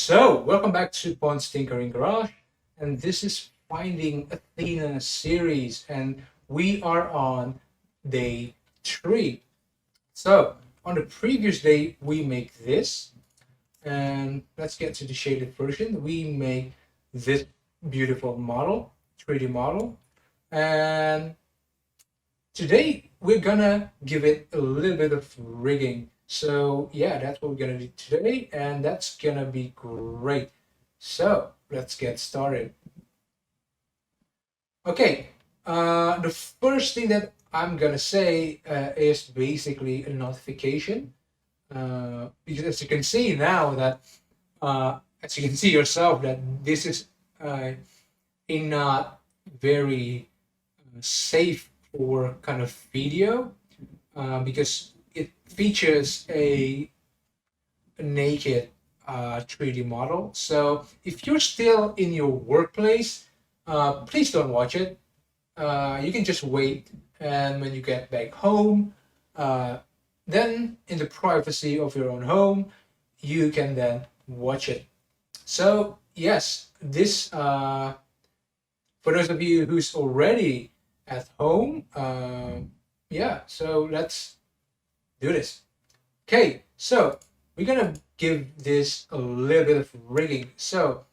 So, welcome back to Pon's Tinkering Garage, and this is Finding Athena series, and we are on day 3. So, on the previous day, we make this, and let's get to the shaded version. We make this beautiful model, 3D model, and today we're gonna give it a little bit of rigging. So yeah, that's what we're gonna do today, and that's gonna be great. So let's get started. Okay, the first thing that I'm gonna say is basically a notification, because as you can see now that, as you can see yourself, that this is a not very safe for kind of video, because it features a naked 3D model. So if you're still in your workplace, please don't watch it. You can just wait, and when you get back home, then in the privacy of your own home, you can then watch it. So yes, this for those of you who's already at home, yeah. So let's do this. Okay, so we're gonna give this a little bit of rigging. So,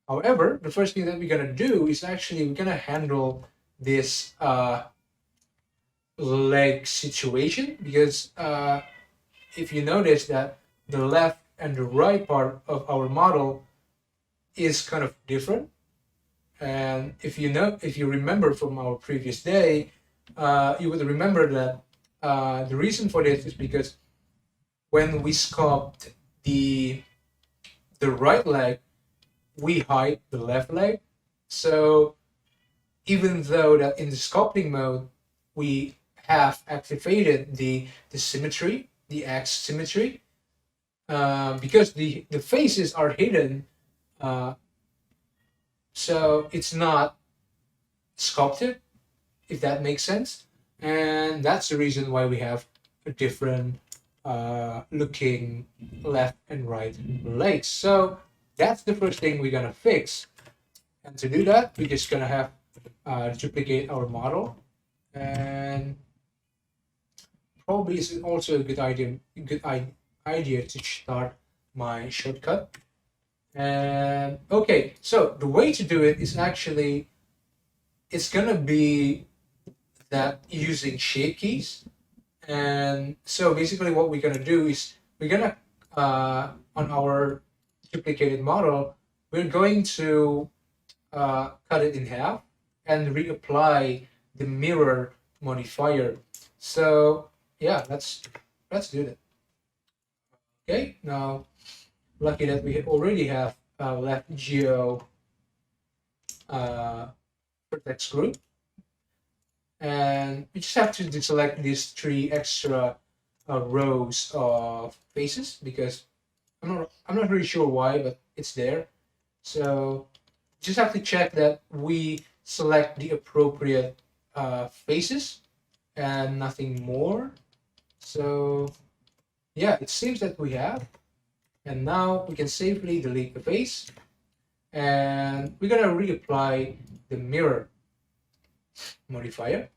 however, the first thing that we're gonna do is actually we're gonna handle this leg situation, because if you notice that the left and the right part of our model is kind of different, and if you remember from our previous day, you would remember that the reason for this is because when we sculpt the right leg, we hide the left leg. So even though that in the sculpting mode we have activated the symmetry, the X symmetry, because the faces are hidden, so it's not sculpted, if that makes sense. And that's the reason why we have a different looking left and right legs. So that's the first thing we're gonna fix. And to do that, we're just gonna have duplicate our model, and probably it's also a good idea to start my shortcut. And okay, so the way to do it is actually, it's gonna be that using shape keys. And so basically what we're gonna do is we're gonna on our duplicated model, we're going to cut it in half and reapply the mirror modifier. So yeah, let's do that. Okay, now lucky that we already have left geo Vertex group, and we just have to deselect these 3 extra rows of faces, because I'm not really sure why, but it's there. So just have to check that we select the appropriate faces and nothing more. So yeah, it seems that we have, and now we can safely delete the face, and we're gonna reapply the mirror modifier.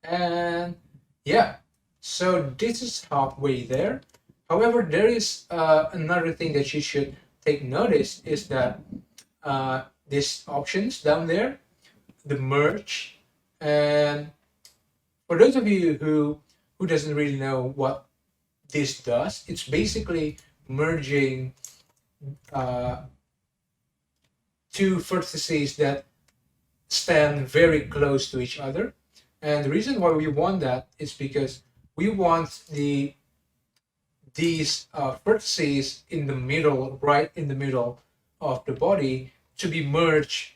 And yeah, so this is halfway there. However, there is another thing that you should take notice, is that these options down there, the merge, and for those of you who doesn't really know what this does, it's basically merging two vertices that stand very close to each other. And the reason why we want that is because we want these vertices in the middle, right in the middle of the body, to be merged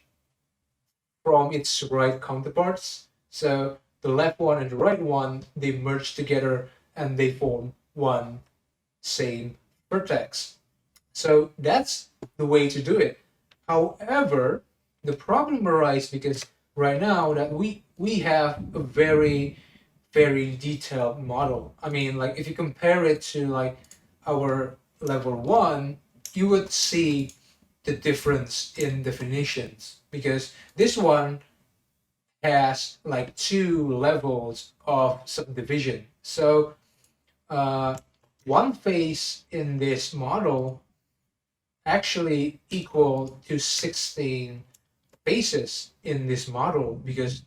from its right counterparts. So the left one and the right one, they merge together and they form one same vertex. So that's the way to do it. However, the problem arises because right now that we have a very detailed model. I mean, like if you compare it to like our level 1, you would see the difference in definitions, because this one has like 2 levels of subdivision. So one face in this model actually equal to 16 faces in this model, because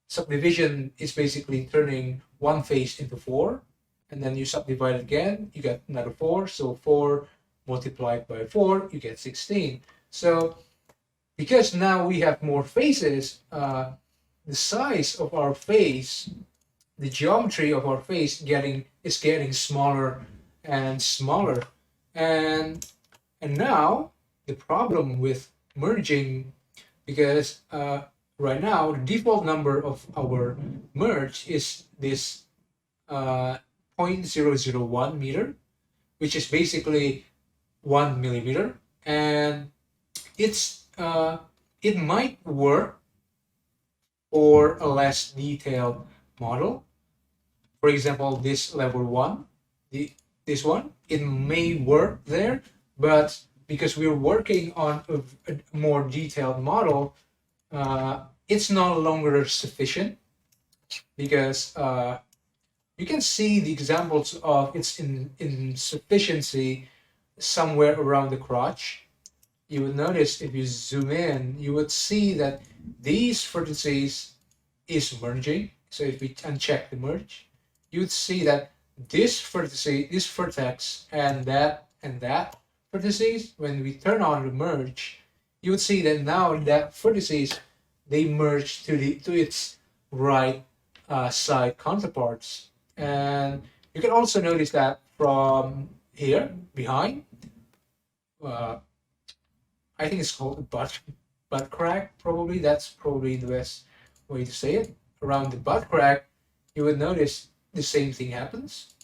subdivision is basically turning one face into 4, and then you subdivide it again, you get another 4. So 4 multiplied by 4, you get 16. So because now we have more faces, the size of our face, the geometry of our face is getting smaller and smaller. And now the problem with merging, because right now the default number of our merge is this 0.001 meter, which is basically 1 millimeter, and it might work for a less detailed model. For example, this level 1, this one, it may work there, but because we're working on a more detailed model, it's no longer sufficient, because you can see the examples of its insufficiency somewhere around the crotch. You would notice if you zoom in, you would see that these vertices is merging. So if we uncheck the merge, you would see that this vertex and that vertices, when we turn on the merge, you would see that now that vertices, they merge to its right side counterparts. And you can also notice that from here behind, I think it's called a butt crack, probably. That's probably the best way to say it. Around the butt crack, you would notice the same thing happens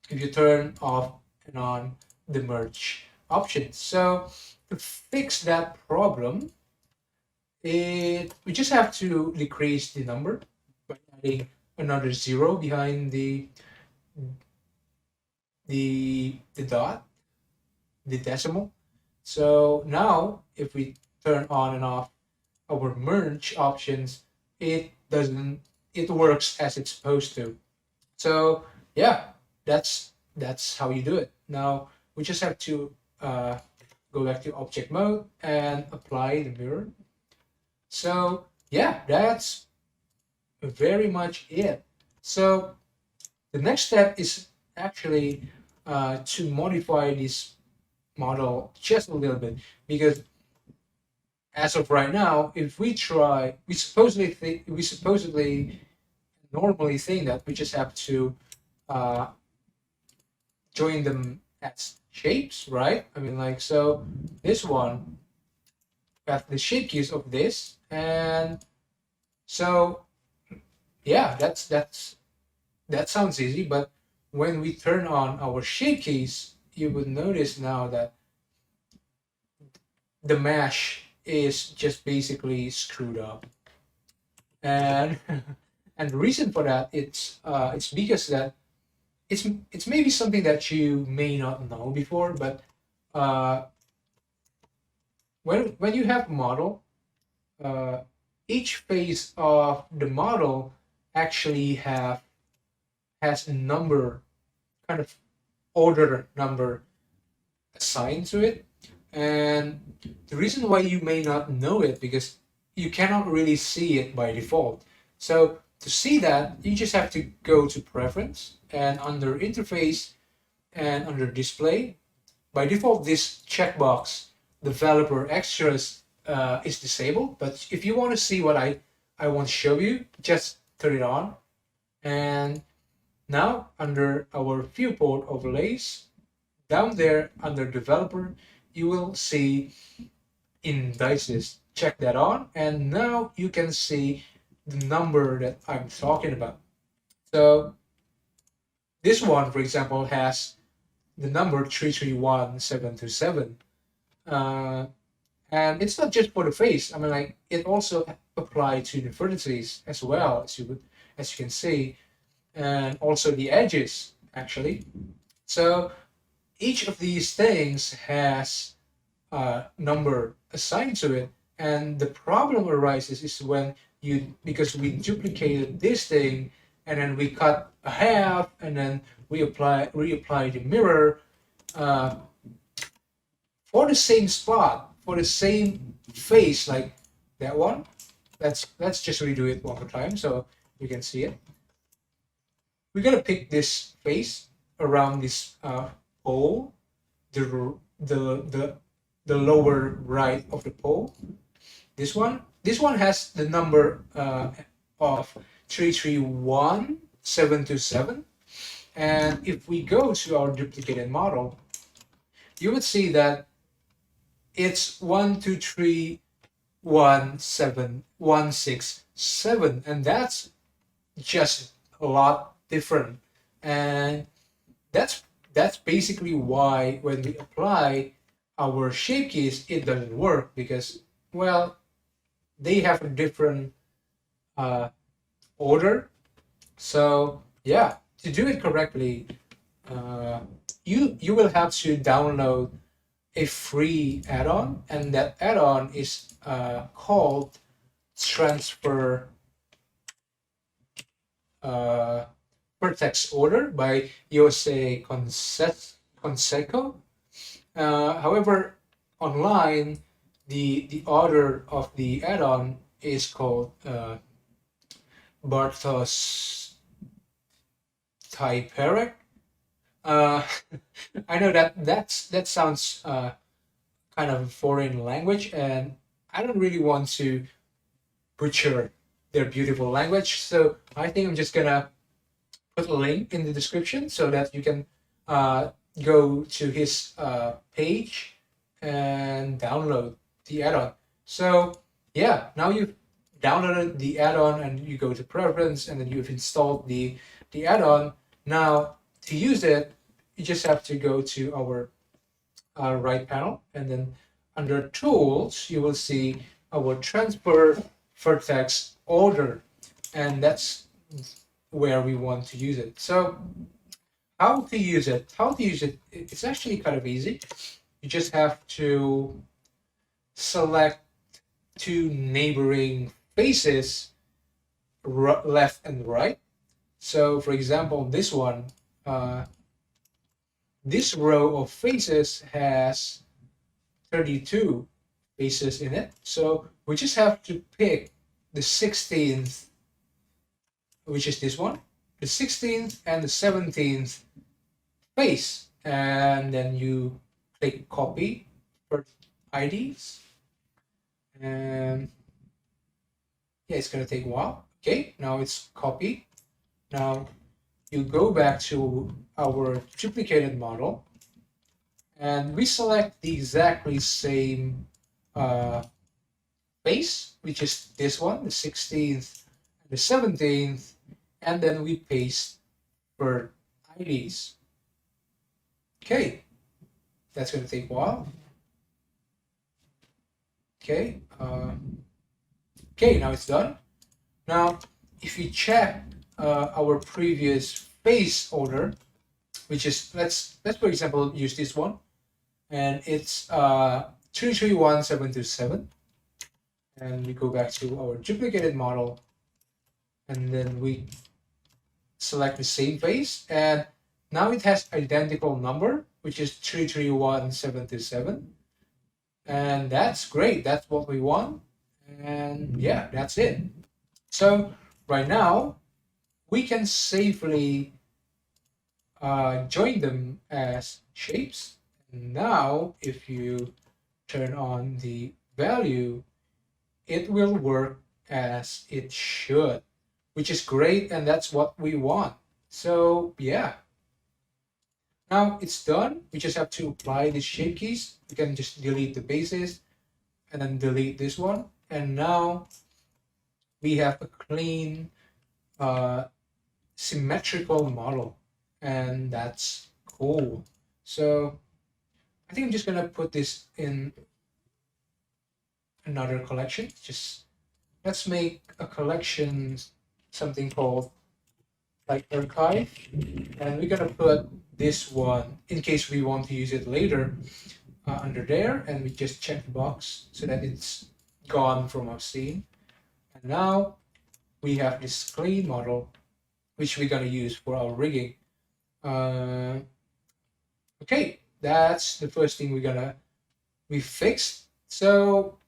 if you turn off and on the merge option. So to fix that problem, we just have to decrease the number by adding another 0 behind the dot, the decimal. So now if we turn on and off our merge options, it works as it's supposed to. So yeah, that's how you do it. Now we just have to go back to object mode and apply the mirror. So yeah, that's very much it. So the next step is actually to modify this model just a little bit, because as of right now, if we try, we supposedly normally think that we just have to join them as shapes, right? I mean, like, so this one got the shape keys of this, and so yeah, that sounds easy. But when we turn on our shape keys, you would notice now that the mesh is just basically screwed up, and and the reason for that, it's because that it's maybe something that you may not know before, but when you have a model, each phase of the model actually has a number, kind of order number assigned to it. And the reason why you may not know it, because you cannot really see it by default. So to see that, you just have to go to preference, and under interface and under display, by default this checkbox developer extras is disabled. But if you want to see what I want to show you, just turn it on. And now under our viewport overlays, down there under developer, you will see indices. Check that on, and now you can see the number that I'm talking about. So this one, for example, has the number 331727. And it's not just for the face. I mean, like, it also applies to the vertices as well, as you can see, and also the edges actually. So each of these things has a number assigned to it, and the problem arises is when because we duplicated this thing and then we cut a half and then we reapply the mirror uh, for the same spot, for the same face, like that one. Let's just redo it one more time so you can see it. We're gonna pick this face around this pole, the the the the lower right of the pole. This one has the number of 331727. And if we go to our duplicated model, you would see that it's 1231716 and that's just a lot different. And that's basically why when we apply our shape keys it doesn't work, because, well, they have a different uh, order. So yeah, to do it correctly, you will have to download a free add-on, and that add-on is called transfer uh, Vertex order by Jose Conseco. However, online, the order of the add-on is called Bartos Typerek. Uh, I know that sounds kind of a foreign language, and I don't really want to butcher their beautiful language. So I think I'm just gonna put a link in the description so that you can uh, go to his page and download the add-on. So yeah, now you've downloaded the add-on and you go to preference and then you've installed the add-on. Now to use it, you just have to go to our right panel, and then under tools you will see our transfer vertex order, and that's where we want to use it. So how to use it? It's actually kind of easy. You just have to select two neighboring faces, left and right. So for example, this one, this row of faces has 32 faces in it. So we just have to pick the 16th, which is this one, the 16th and the 17th face. And then you click copy for IDs. And yeah, it's going to take a while. Okay, now it's copied. Now you go back to our duplicated model and we select the exactly same face, which is this one, the 16th, the 17th, and then we paste for IDs. Okay, that's going to take a while. Okay, okay, now it's done. Now, if you check our previous face order, which is, let's for example use this one, and it's 331727, and we go back to our duplicated model, and then we select the same face, and now it has identical number, which is 331727, and that's great. That's what we want, and yeah, that's it. So right now we can safely join them as shapes. Now if you turn on the value, it will work as it should, which is great, and that's what we want. So yeah, now it's done. We just have to apply the shape keys. We can just delete the bases and then delete this one, and now we have a clean symmetrical model, and that's cool. So I think I'm just gonna put this in another collection. Just let's make a collection, something called like archive, and we're gonna put this one in case we want to use it later under there, and we just check the box so that it's gone from our scene. And now we have this clean model which we're going to use for our rigging. Okay, that's the first thing we fixed. So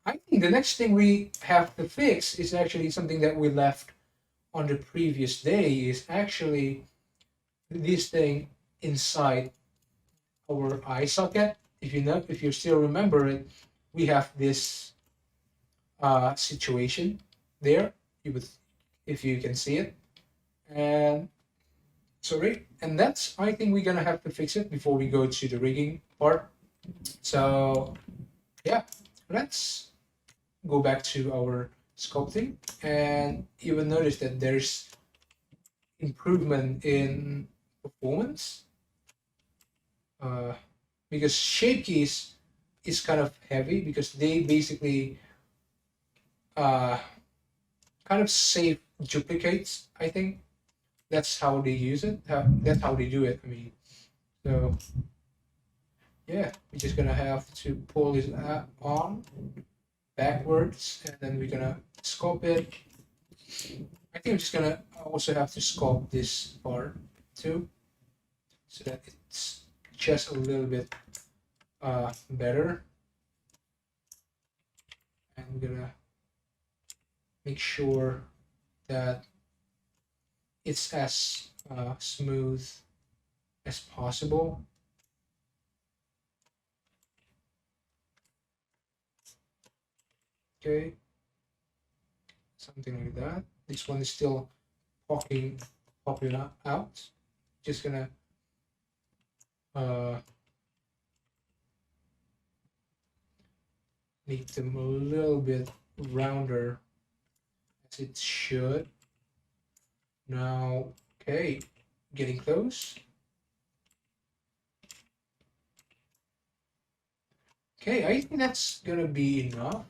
I think the next thing we have to fix is actually something that we left on the previous day, is actually this thing inside our eye socket. If you still remember it, we have this situation there. You would, if you can see it, and sorry, and that's, I think we're gonna have to fix it before we go to the rigging part. So yeah, let's go back to our sculpting, and you will notice that there's improvement in performance uh, because shape keys is kind of heavy because they basically uh, kind of save duplicates. I think that's how they use it. That's how they do it. I mean, so yeah, we're just gonna have to pull this on backwards, and then we're gonna sculpt it. I think I'm just gonna also have to sculpt this part too, so that it's just a little bit better. And we're gonna make sure that it's as smooth as possible. Okay, something like that. This one is still popping out. Just gonna uh, make them a little bit rounder as it should. Now, okay, getting close. Okay, I think that's gonna be enough.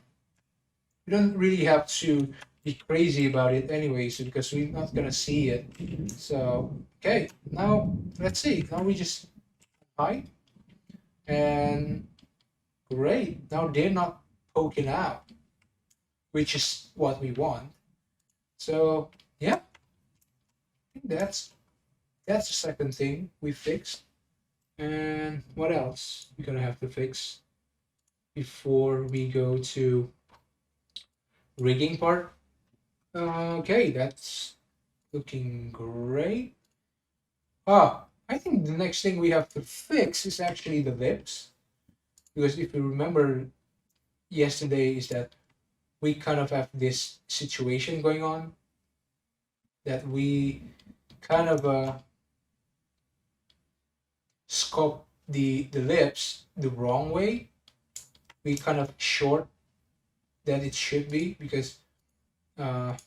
We don't really have to be crazy about it anyways because we're not gonna see it. So, okay, now let's see. Now we just hide, and great. Now they're not poking out, which is what we want. So, yeah, I think that's the second thing we fixed. And what else we're gonna have to fix before we go to rigging part? Okay, that's looking great. I think the next thing we have to fix is actually the lips. Because if you remember yesterday, is that we kind of have this situation going on that we kind of sculpt the lips the wrong way. We kind of short than it should be because uh,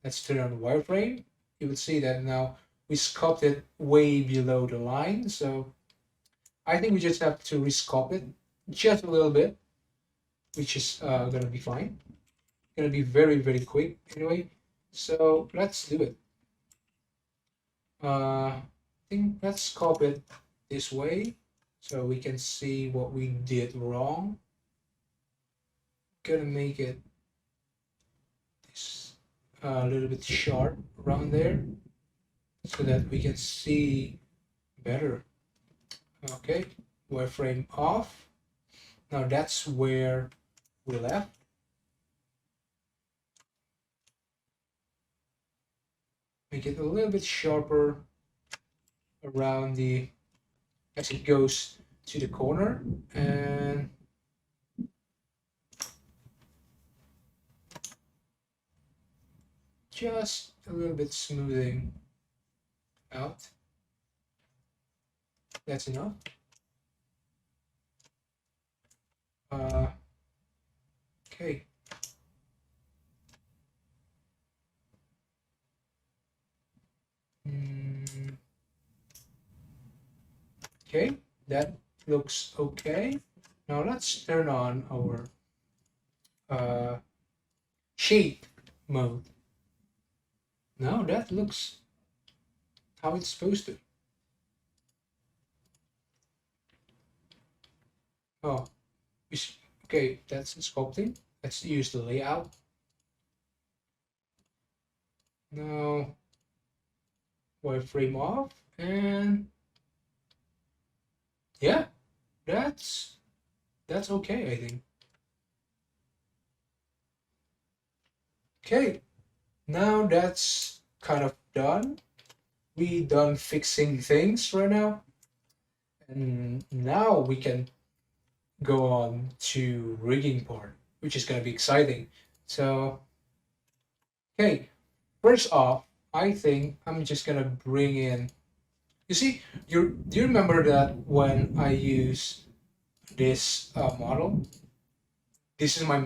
let's turn on the wireframe. You will see that now we sculpted way below the line. So I think we just have to resculpt it just a little bit, which is gonna be fine. Gonna be very, very quick anyway. So let's do it. I think let's sculpt it this way so we can see what we did wrong. Gonna make it this a little bit sharp around there so that we can see better. Okay, wireframe off. Now that's where we left. Make it a little bit sharper around the as it goes to the corner, and just a little bit smoothing out. That's enough. Okay. Okay, that looks okay. Now let's turn on our uh, shape mode. Now that looks how it's supposed to. Oh, okay, that's sculpting. Let's use the layout. Now, wireframe off, and yeah, that's that's okay, I think. Okay, now that's kind of done. We done fixing things right now, and now we can go on to rigging part, which is gonna be exciting. So, okay, first off, I think I'm just gonna bring in. You see, do you remember that when I use this model? This is my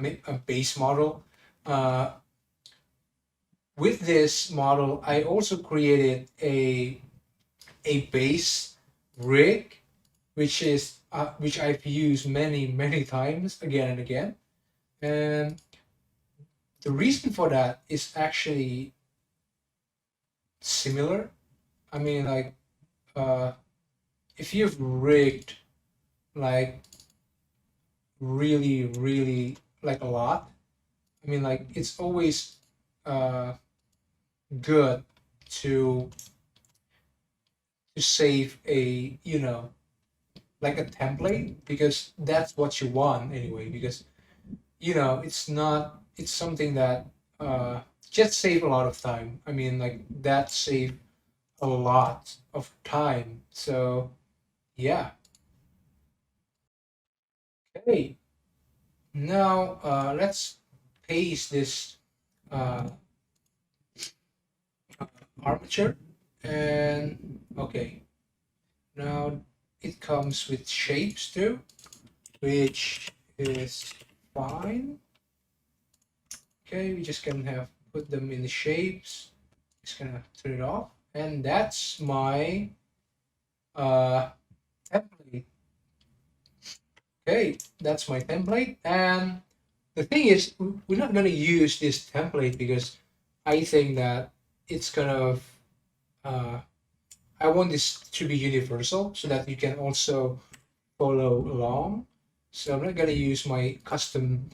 base model. Uh, with this model, I also created a base rig, which I've used many times again and again. And the reason for that is actually similar. I mean, like, uh, if you've rigged like really like a lot, I mean, like, it's always uh, good to save a, like a template, because that's what you want anyway, because it's something that uh, just save a lot of time. I mean, like, that save a lot of time. So yeah. Okay, now let's paste this uh, armature. And okay, now it comes with shapes too, which is fine. Okay, we just can have put them in the shapes. Just gonna turn it off, and that's my uh, template. Okay, that's my template. And the thing is, we're not gonna use this template because I think that it's kind of I want this to be universal so that you can also follow along. So I'm not gonna use my custom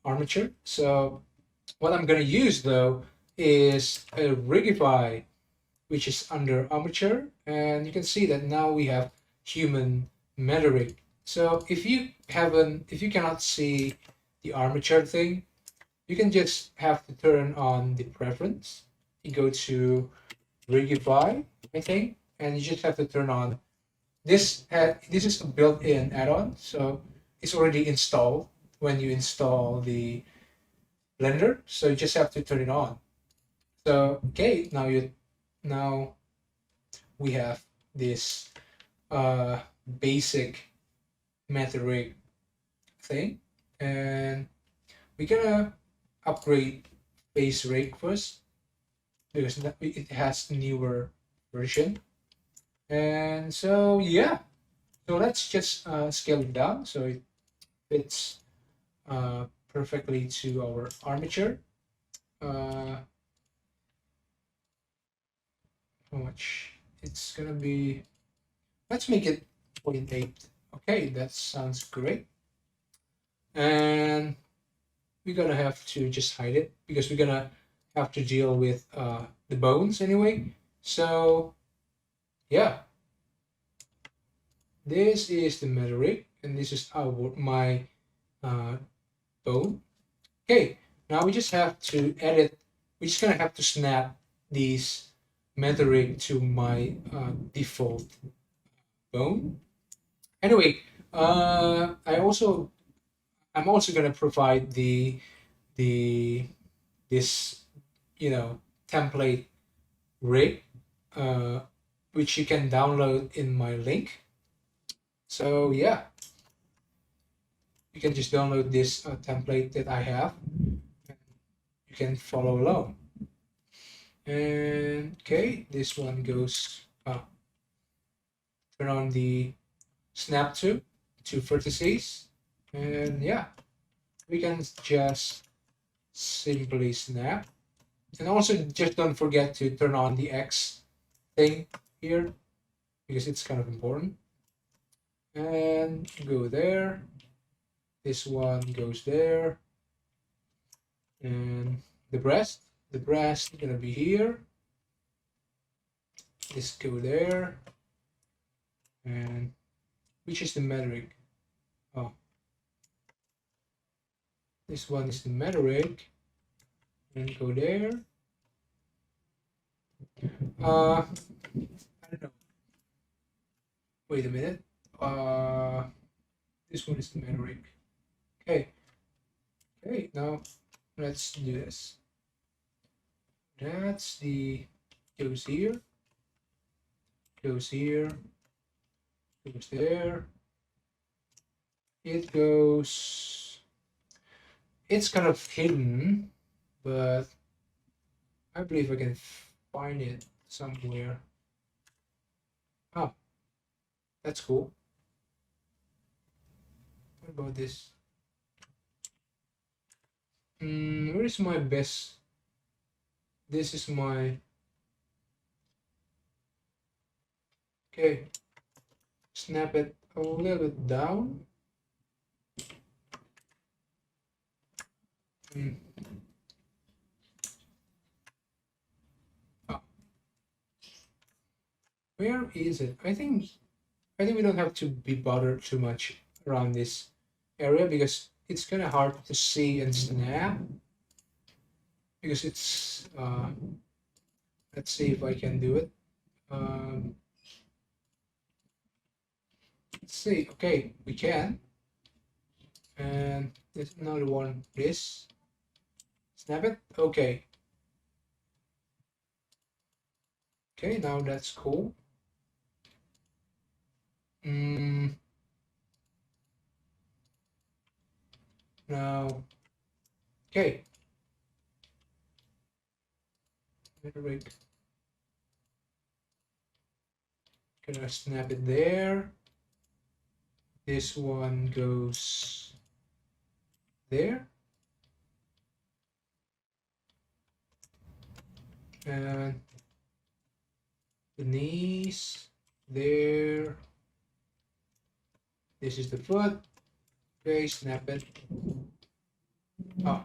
armature. So what I'm gonna use though is a Rigify, which is under armature, and you can see that now we have human metric. So if you cannot see the armature thing, you can just have to turn on the preference. You go to Rigify, I think, and you just have to turn on this. This is a built-in add-on, so it's already installed when you install the Blender. So you just have to turn it on. So okay, now we have this uh, basic metric thing, and we're gonna upgrade base rate first because it has newer version. And so yeah, so let's just scale it down so it fits perfectly to our armature. Uh, how much? It's gonna be. Let's make it 0.8. Okay, that sounds great. And we're gonna have to just hide it because we're gonna have to deal with the bones anyway. So yeah, this is the metric, and this is my uh, bone. Okay, now we just have to edit. We're just gonna have to snap these metric to my default bone. Anyway, I'm also gonna provide the this template rig, uh, which you can download in my link. So yeah, you can just download this template that I have. You can follow along. And okay, this one goes. Turn on the snap to vertices, and yeah, we can just simply snap. And also, just don't forget to turn on the X thing here because it's kind of important. and go there. This one goes there, and the breast is gonna be here. This go there, and which is the metric? Oh, this one is the metric, and go there. I don't know. Wait a minute. This one is the metric. Okay. Okay, now let's do this. That's the goes here, goes here, goes there. It goes. It's kind of hidden, but I believe I can find it somewhere. Oh, that's cool. What about this? Where is my best? This is my. Okay. Snap it a little bit down. Oh. Where is it? I think we don't have to be bothered too much around this area because it's kind of hard to see and snap because it's let's see if I can do it. Let's see. Okay, we can. And there's another one. This. Snap it. Okay. Okay, now that's cool. Now, okay. Gonna snap it there. This one goes there. And the knees there. This is the foot. Okay, snap it. Oh.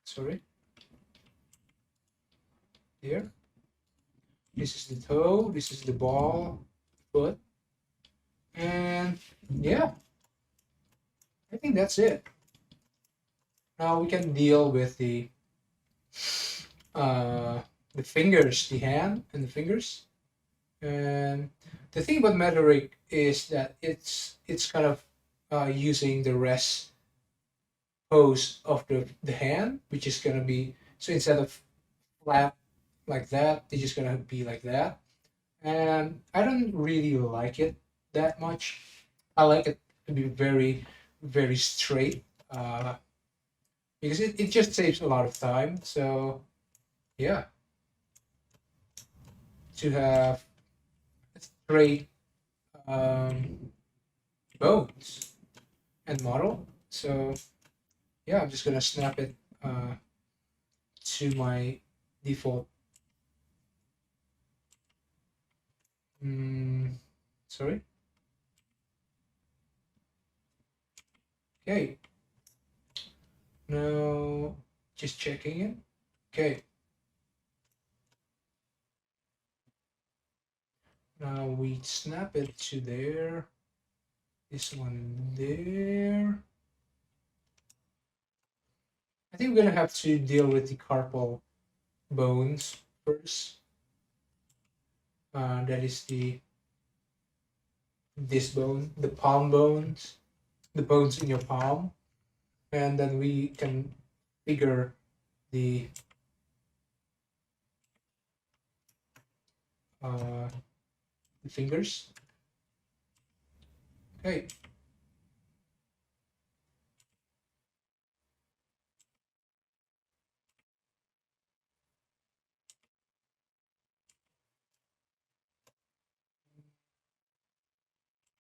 Sorry. Here. This is the toe. This is the ball, foot. And yeah, I think that's it. Now we can deal with the fingers, the hand and the fingers. And the thing about metric is that it's kind of using the rest pose of the hand, which is gonna be so instead of flat like that, it's just gonna be like that. And I don't really like it that much. I like it to be very, very straight because it just saves a lot of time. So yeah, to have straight bones and model. So yeah, I'm just gonna snap it to my default. Sorry. Okay. Now just checking it. Okay. Now we snap it to there. This one there. I think we're gonna have to deal with the carpal bones first. That is this bone, the palm bones, the bones in your palm, and then we can figure the fingers. Okay.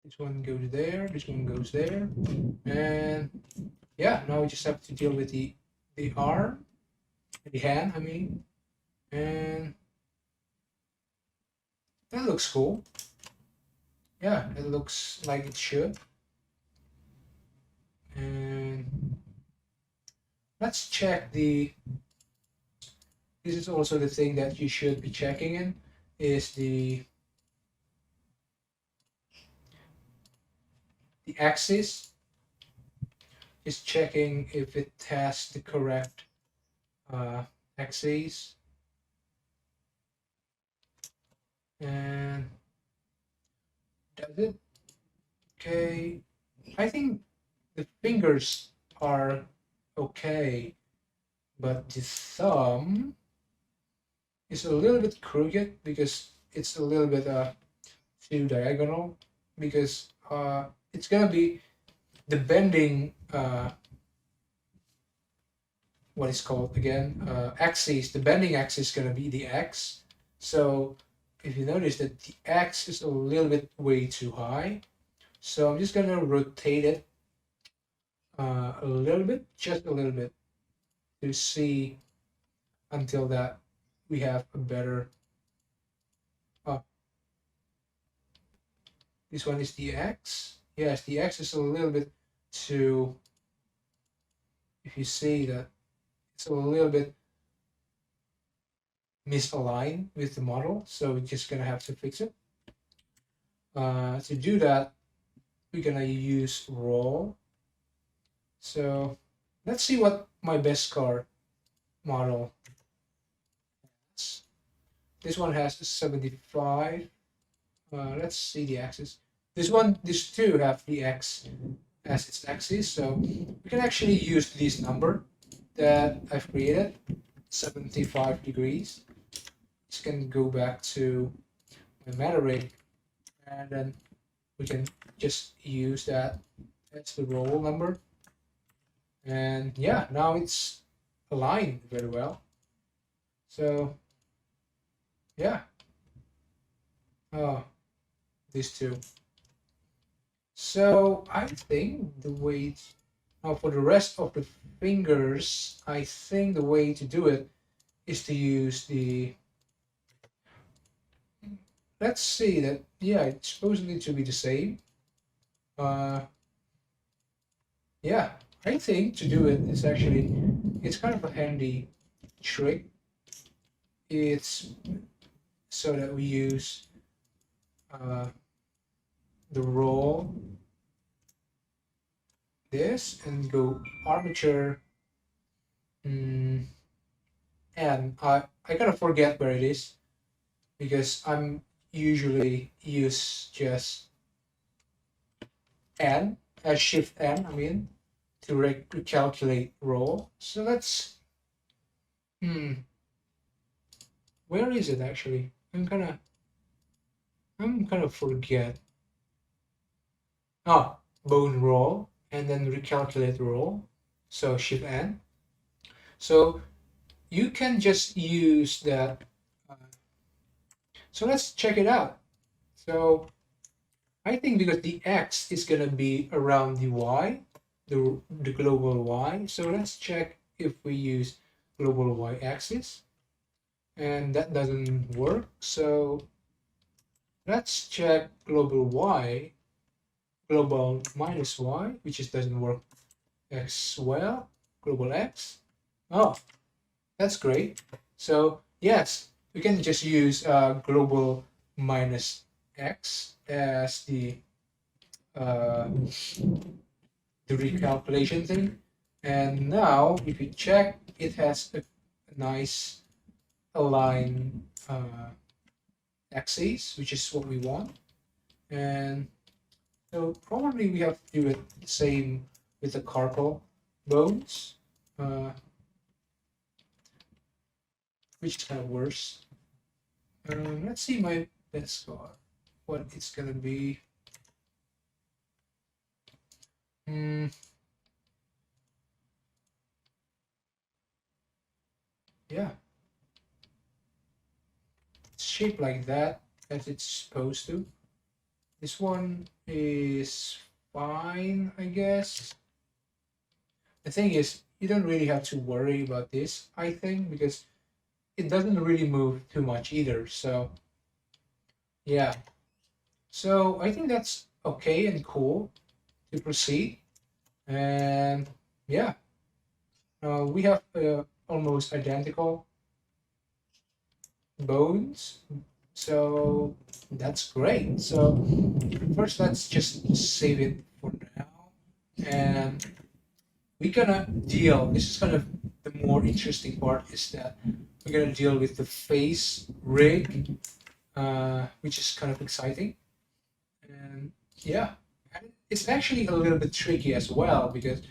This one goes there, this one goes there, and yeah, now we just have to deal with the arm, the hand, I mean, and that looks cool. Yeah, it looks like it should. And let's check the, this is also the thing that you should be checking in, is the axis, is checking if it has the correct axis. And does it? Okay, I think the fingers are okay, but the thumb is a little bit crooked because it's a little bit too diagonal, because it's gonna be the bending what is called again axis. The bending axis is gonna be the x. So if you notice that the x is a little bit way too high, so I'm just gonna rotate it a little bit, just a little bit, to see until that we have a better. Uh, this one is the x. Yes, the x is a little bit too. If you see that, it's a little bit misaligned with the model, so we're just gonna have to fix it. To do that, we're gonna use roll. So let's see what my best car model has. This one has 75. Let's see the axis. These two have the x as its axis, so we can actually use this number that I've created, 75 degrees. Just can go back to my meta rig, and then we can just use that as the roll number. And yeah, now it's aligned very well. So yeah, oh, these two. So I think the way now for the rest of the fingers, I think the way to do it is to use the, let's see that, yeah, it's supposedly to be the same. Yeah, I think to do it is actually, it's kind of a handy trick. It's so that we use the roll this and go armature, and I kind of forget where it is because I'm usually use just N as shift N, I mean, to recalculate roll. So let's, where is it actually? I'm kind of forget. Oh, bone roll and then recalculate roll. So shift N. So you can just use that. So let's check it out. So I think because the X is gonna be around the Y, the global Y. So let's check if we use global Y axis, and that doesn't work. So let's check global Y, global minus Y, which just doesn't work as well. Global X. Oh, that's great. So yes, we can just use global minus X as uh, the recalculation thing. And now, if you check, it has a nice aligned axis, which is what we want. And so probably we have to do it the same with the carpal bones, which is kind of worse. Let's see my best score, what it's gonna be. Yeah, it's shaped like that as it's supposed to. This one is fine, I guess. The thing is, you don't really have to worry about this, I think, because it doesn't really move too much either. So Yeah. So I think that's okay and cool to proceed. And yeah, we have almost identical bones. So that's great. So first, let's just save it for now. And we're gonna deal, this is kind of the more interesting part, is that we're gonna deal with the face rig, which is kind of exciting. And yeah, and it's actually a little bit tricky as well because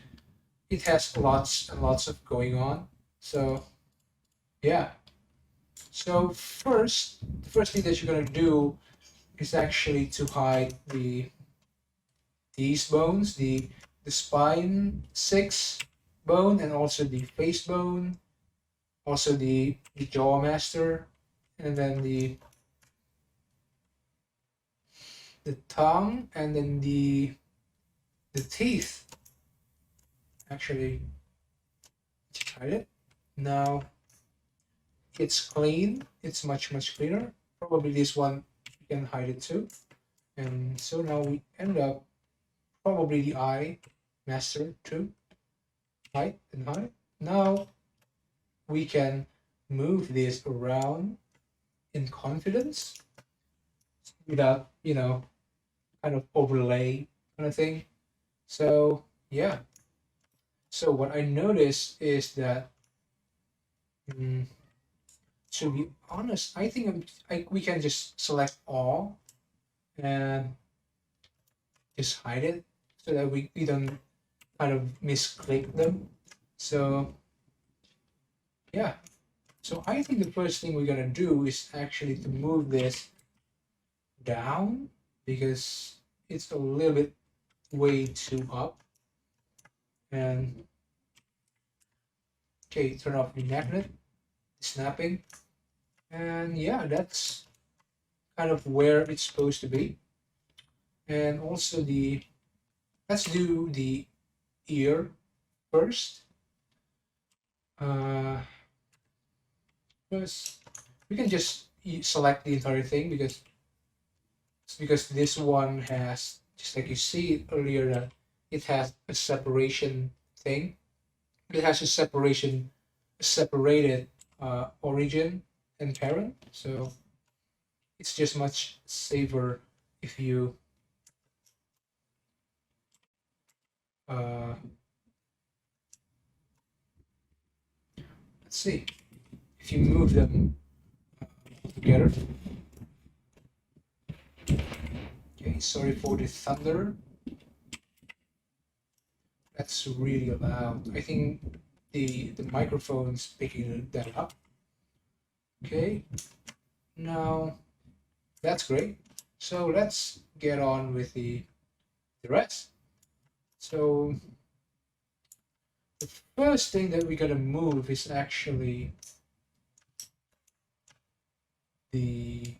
it has lots and lots of going on. So yeah. So first, the first thing that you're gonna do is actually to hide these bones, the spine six bone, and also the face bone, also the jaw master, and then the tongue, and then the teeth. Actually, just hide it. Now it's clean. It's much cleaner. Probably this one you can hide it too. And so now we end up probably the eye master too. Hide and hide. Now we can move this around in confidence without, kind of overlay kind of thing. So yeah. So what I noticed is that, mm, to be honest, I think we can just select all and just hide it so that we don't kind of misclick them. So yeah. So I think the first thing we're gonna do is actually to move this down because it's a little bit way too up. And okay, turn off the magnet, snapping, and yeah, that's kind of where it's supposed to be. And also let's do the ear first. Uh, First, we can just select the entire thing because this one has, just like you see earlier, that it has a separation thing. It has a separated origin and parent. So it's just much safer if you uh, let's see, if you move them together. Okay, sorry for the thunder. That's really loud. I think the microphone's picking that up. Okay, now that's great. So let's get on with the rest. So the first thing that we're gonna move is actually the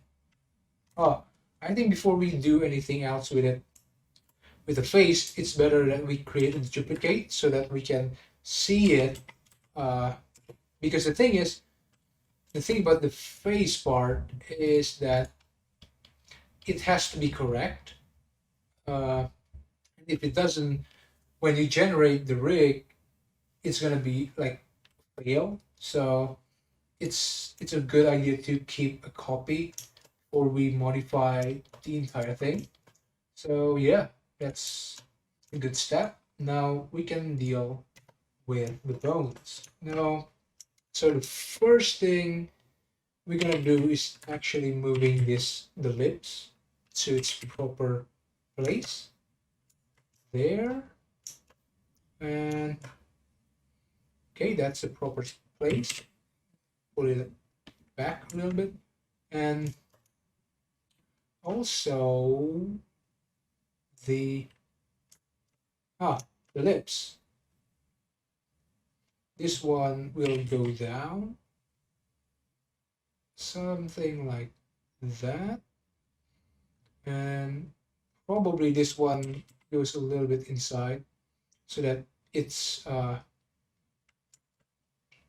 oh, I think before we do anything else with it, with the face, it's better that we create a duplicate so that we can see it. Uh, because the thing about the face part is that it has to be correct. If it doesn't, when you generate the rig, it's gonna be like fail. So it's a good idea to keep a copy or we modify the entire thing. So yeah, that's a good step. Now we can deal with the bones. Now, so the first thing we're gonna do is actually moving the lips to its proper place there, and okay, that's the proper place. Pull it back a little bit, and also the the lips. This one will go down, something like that, and probably this one goes a little bit inside so that it's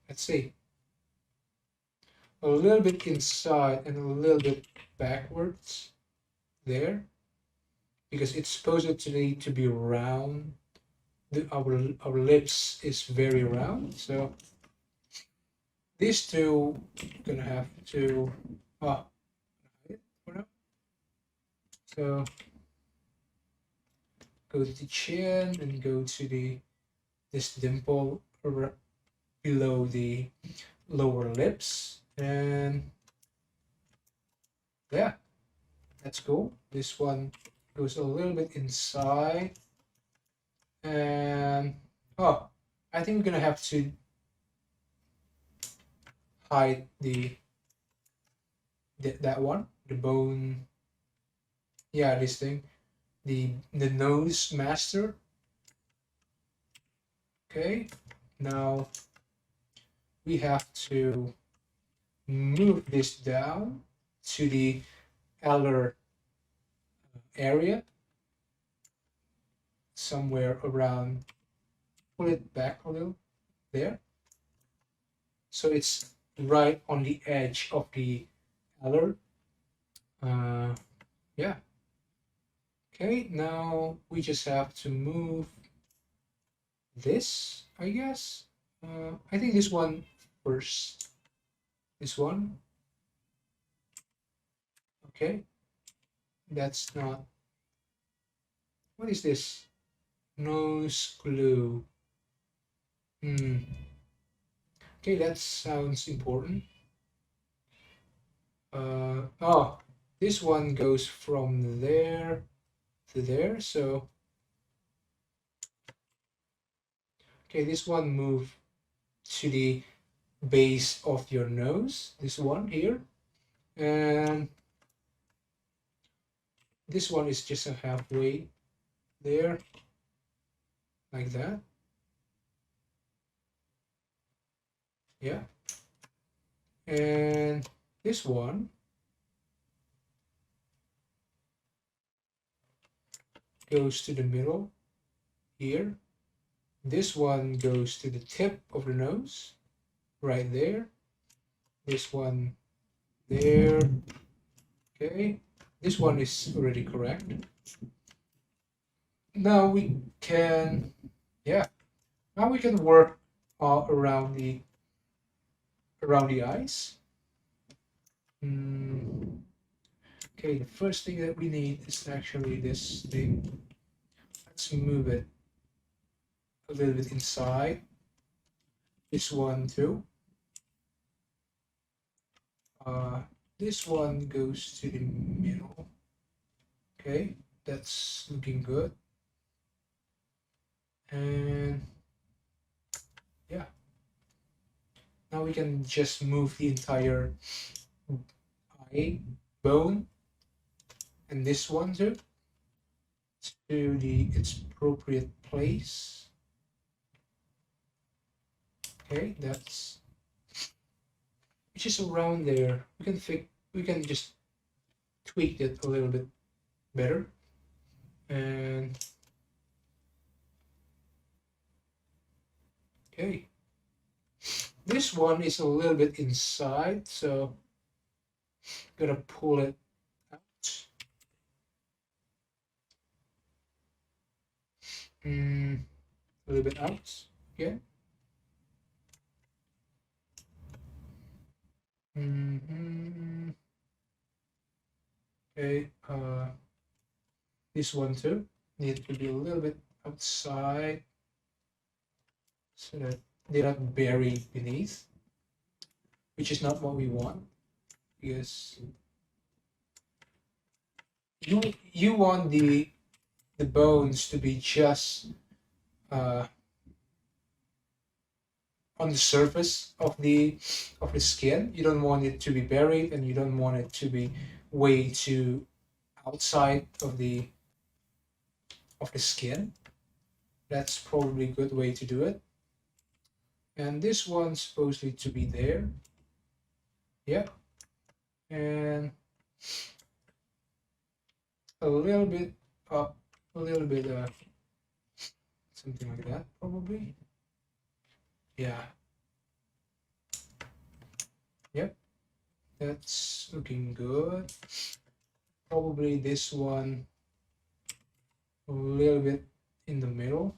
let's see, a little bit inside and a little bit backwards there, because it's supposed to need to be round. Our lips is very round, so these two gonna have to for now. So go to the chin and go to this dimple below the lower lips, and yeah, that's cool. This one goes a little bit inside, and oh, I think we're gonna have to hide that one, the bone. Yeah, this thing, the nose master. Okay, now we have to move this down to the elder area, somewhere around. Pull it back a little there, so it's right on the edge of the elder. Yeah. Okay, now we just have to move this, I guess. I think this one first. This one. Okay. That's not. What is this? Nose glue. Okay, that sounds important. Oh, this one goes from there to there. So, okay, this one move to the base of your nose. This one here. And this one is just a halfway there, like that. Yeah. And this one goes to the middle here. This one goes to the tip of the nose, right there. This one there. Okay. This one is already correct. Now we can, yeah. Now we can work around the eyes. Okay, the first thing that we need is actually this thing. Let's move it a little bit inside. This one too. This one goes to the middle. Okay, that's looking good. And yeah, now we can just move the entire eye bone and this one too to its appropriate place. Okay, that's which is around there. We can just tweak it a little bit better. And okay, this one is a little bit inside, so I'm gonna pull it out. A little bit out again. Okay, this one too needs to be a little bit outside so that they're not buried beneath, which is not what we want, because you want the bones to be just on the surface of the skin. You don't want it to be buried, and you don't want it to be way too outside of the skin. That's probably a good way to do it. And this one's supposedly to be there. Yep. And a little bit up, a little bit something like that probably. Yeah. Yep. that's looking good. Probably this one a little bit in the middle.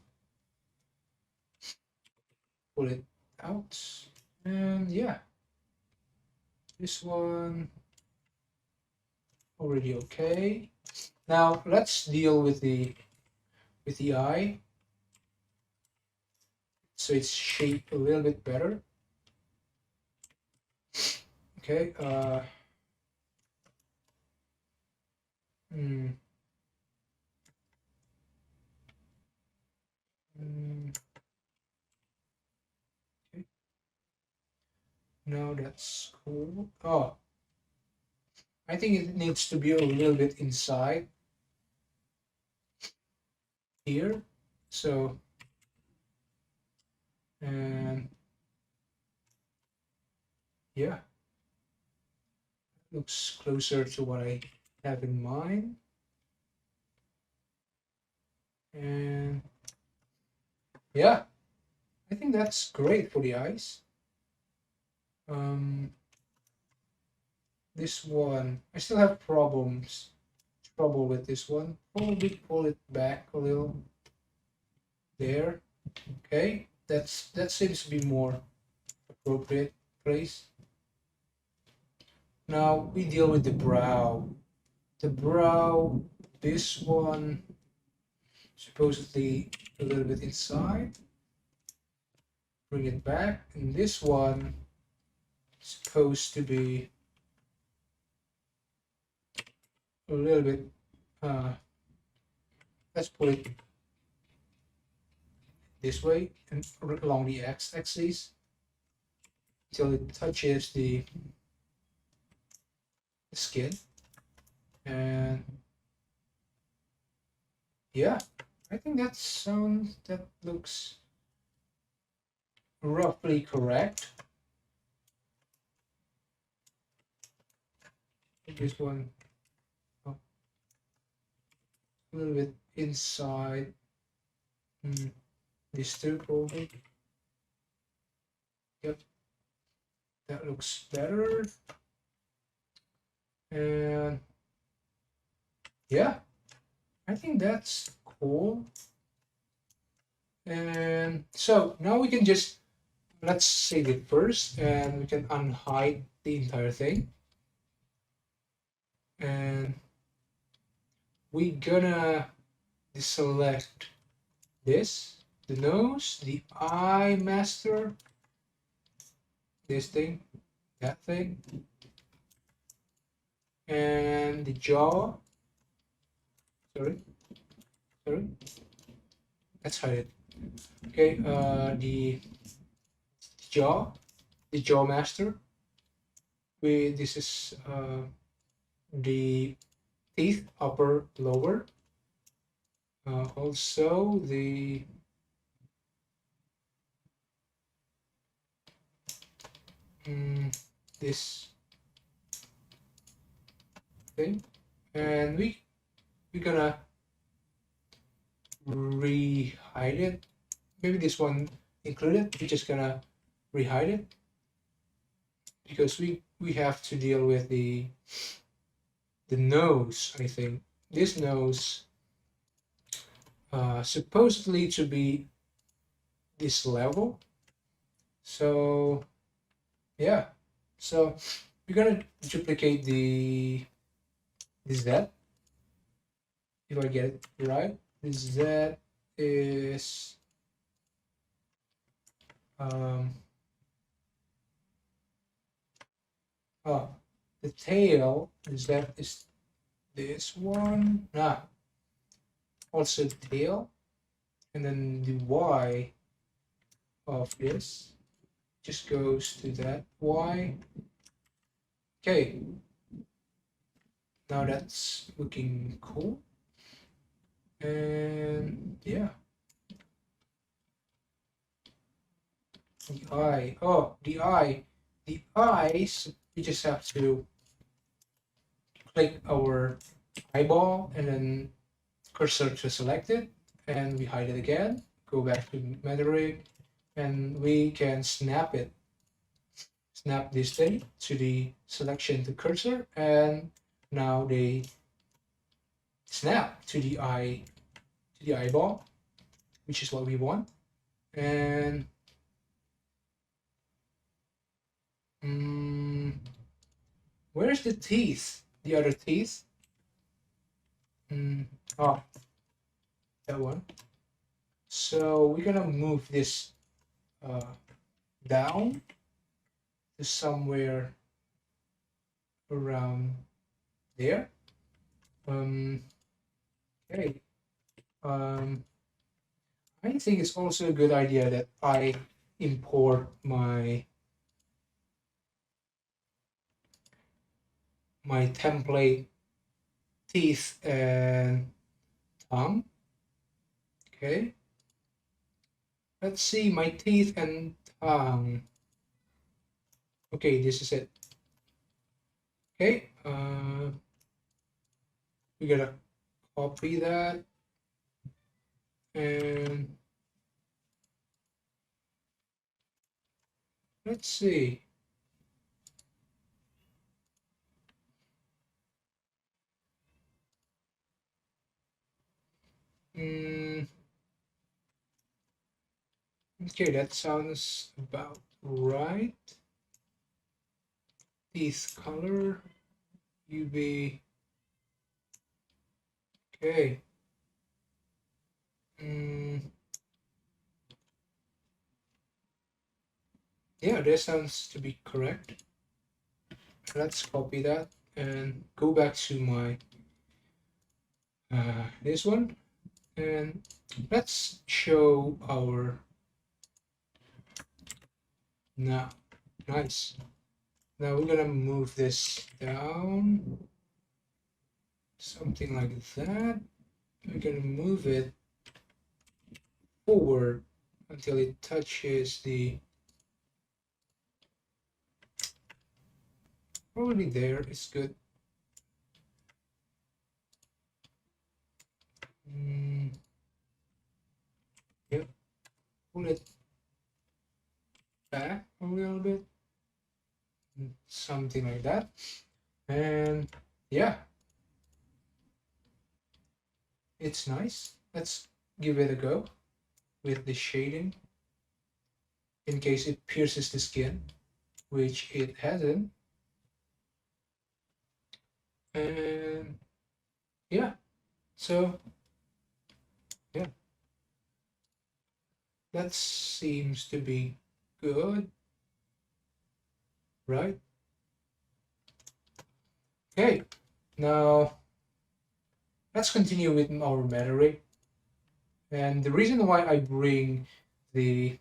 Pull it out, and yeah, this one already okay. Now let's deal with the eye, so it's shaped a little bit better. Okay. Hmm. Okay. No, that's cool. Oh, I think it needs to be a little bit inside here. So, and yeah, looks closer to what I have in mind. And yeah, I think that's great for the eyes. This one, I still have trouble with this one. Probably pull it back a little there. Okay, that seems to be more appropriate place. Now we deal with the brow. The brow, this one supposedly a little bit inside. Bring it back, and this one supposed to be a little bit. Let's put it this way and along the x-axis till it touches the skin. And yeah, I think that looks roughly correct. This one, oh, a little bit inside. This two probably. Yep, that looks better. And yeah, I think that's cool. And so now we can just, let's save it first, and we can unhide the entire thing. And we're gonna deselect this, the nose, the eye master, this thing, that thing, and the jaw. Sorry, let's hide it. Okay, the jaw, the jaw master. This is the teeth, upper, lower. Also the this thing, and we're gonna rehide it. Maybe this one included. We're just gonna rehide it because we have to deal with the nose. I think this nose supposedly to be this level. So yeah, so we're gonna duplicate the Z. If I get it right, the Z is oh, the tail, the Z is this one. Also the tail, and then the Y of this just goes to that Y. Okay, now that's looking cool. And yeah, the eye. Oh, the eye. The eyes, we just have to click our eyeball and then cursor to select it, and we hide it again. Go back to Meta Rig, and we can snap it. snap this thing to the selection to cursor, and now they snap to the eyeball, which is what we want. And where's the teeth? The other teeth? Oh, that one. So we're gonna move this down to somewhere around there. Okay. I think it's also a good idea that I import my template teeth and tongue. Okay. Let's see my teeth and tongue. Okay, this is it. Okay. We gotta copy that and let's see. Okay, that sounds about right. Teeth color, UV. Okay. Yeah, that sounds to be correct. Let's copy that and go back to my this one, and let's show our now. Nice. Now we're gonna move this down, something like that. We're gonna move it forward until it touches the, probably there is good. Yep, pull it back a little bit, something like that. And yeah, it's nice. Let's give it a go with the shading in case it pierces the skin, which it hasn't. And yeah, so yeah, that seems to be good, right? Okay, now let's continue with our meta ray. And the reason why I bring the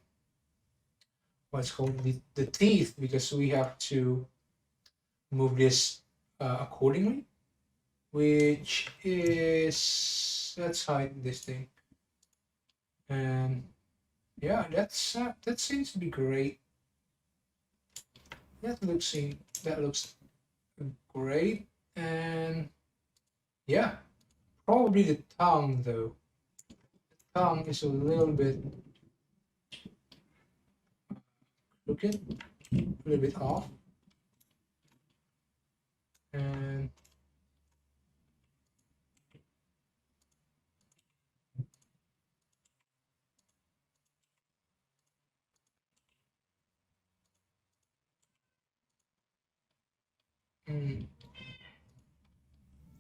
what's called the teeth, because we have to move this accordingly, which is, let's hide this thing. And yeah, that seems to be great. That looks great. And yeah, probably the tongue though. The tongue is a little bit crooked, a little bit off. And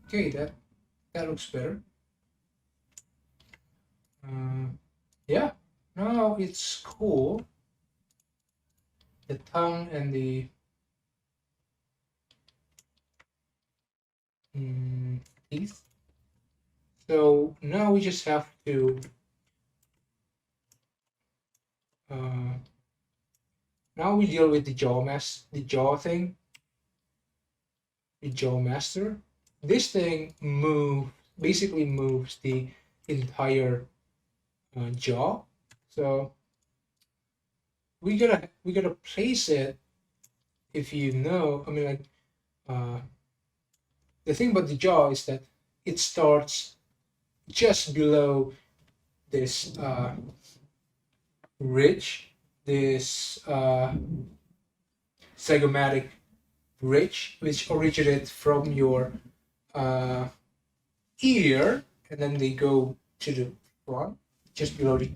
okay, that looks better. Yeah, now it's cool. The tongue and the teeth. So now we just have to now we deal with the jaw thing, the jaw master. This thing basically moves the entire jaw. So we gotta place it. If you know, I mean, like the thing about the jaw is that it starts just below this ridge, this zygomatic ridge, which originated from your uh, ear, and then they go to the front, just below the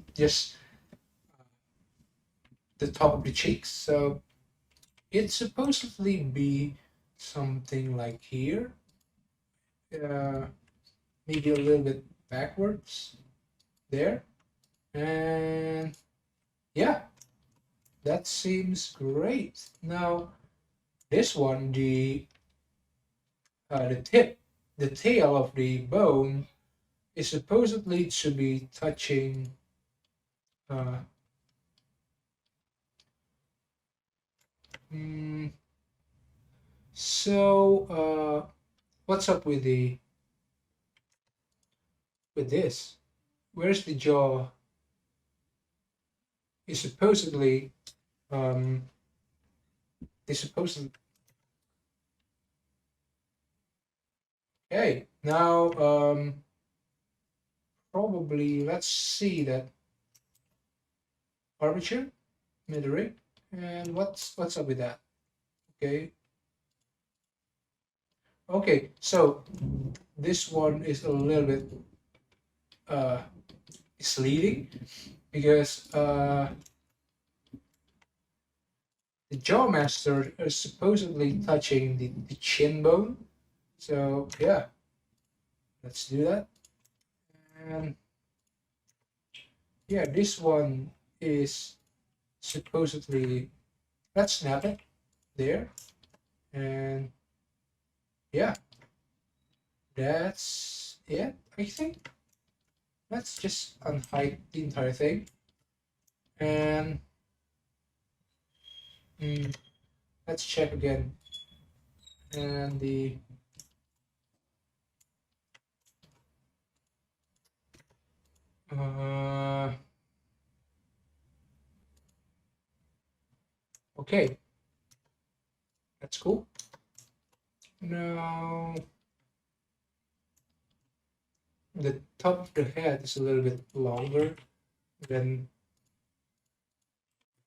top of the cheeks. So it's supposedly be something like here, uh, maybe a little bit backwards there, and yeah, that seems great. Now this one, the tip, the tail of the bone is supposedly to be touching. Uh, mm, what's up with this? Where's the jaw? Is supposedly um, they supposedly. Hey, now probably let's see that armature, mid-rig, and what's up with that? Okay, okay, so this one is a little bit uh, misleading because the jaw master is supposedly touching the chin bone. So yeah, let's do that. And yeah, this one is supposedly, let's snap it there. And yeah, that's it, I think. Let's just unhide the entire thing. And mm, let's check again. And uh, okay, that's cool. Now the top of the head is a little bit longer than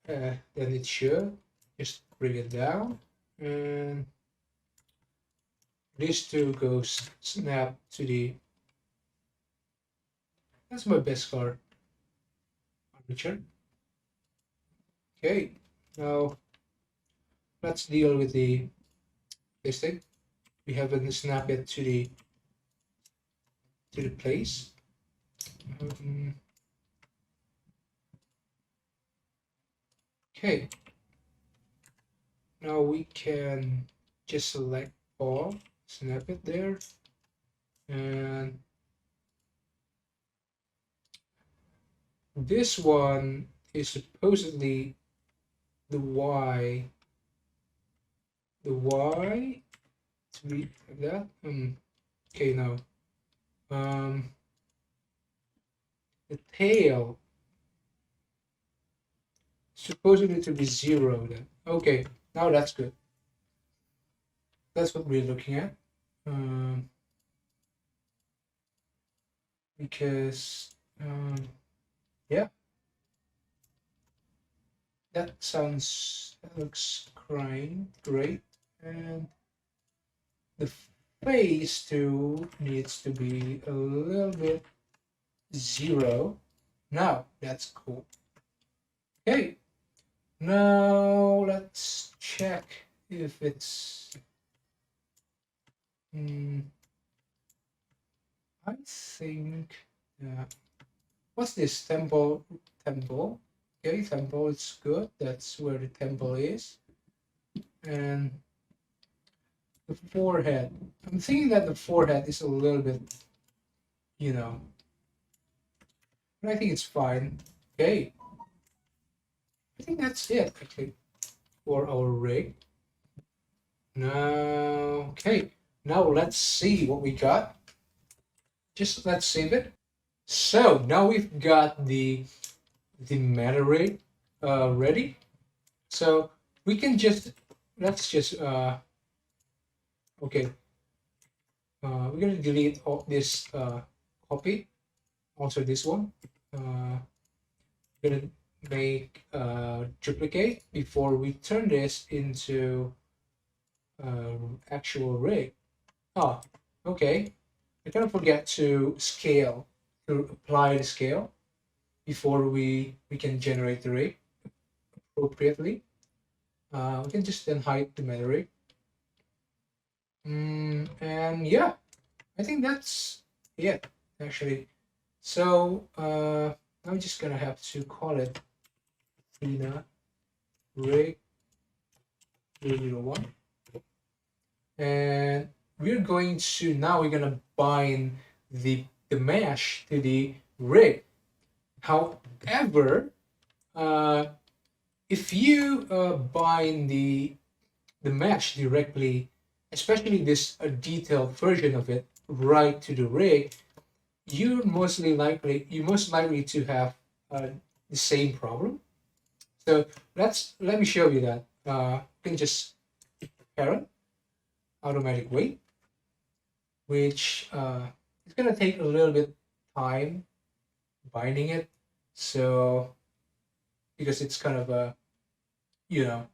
it should. Just bring it down, and these two goes snap to the. That's my best card, armature. Okay, now let's deal with this thing. We haven't snapped it to the place. Um, okay, now we can just select all, snap it there, and this one is supposedly the Y, to be like that. Okay, now the tail supposedly to be 0 then. Okay, now that's good. That's what we're looking at. Because yeah, that looks great. And the face too needs to be a little bit 0. Now that's cool. Okay, now let's check if it's I think what's this temple? Okay, temple is good. That's where the temple is. And the forehead, I'm thinking that the forehead is a little bit, you know, but I think it's fine. Okay, I think that's it actually for our rig. Now, okay, now let's see what we got. Just let's save it. So now we've got the meta rig ready. So we can just let's just okay. We're gonna delete all this copy, also this one. We're gonna make duplicate before we turn this into actual rig. Oh, okay. I kind of forget to scale, to apply the scale before we can generate the rig appropriately. We can just then hide the meta rig. And yeah, I think that's it actually. So I'm just gonna have to call it Athena rig 001, and we're going to now we're gonna bind the mesh to the rig. However, uh, if you bind the mesh directly, especially this detailed version of it, right to the rig, you're most likely to have the same problem. So let me show you that. You can just parent automatic wait, which it's gonna take a little bit time binding it. So because it's kind of a you know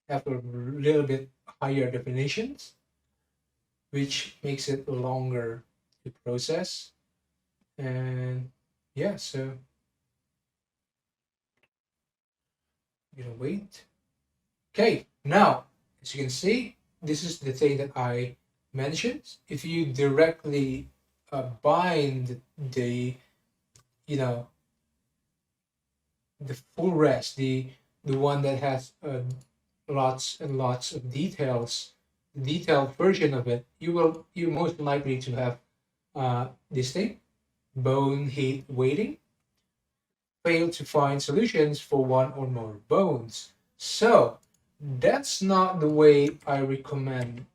have a little bit higher definitions, which makes it longer to process. And yeah, so wait. Okay, now as you can see, this is the thing that I mentioned. If you directly bind you know, the full rest, the one that has lots and lots of details, the detailed version of it, you're most likely to have this thing, bone heat weighting, fail to find solutions for one or more bones. So that's not the way I recommend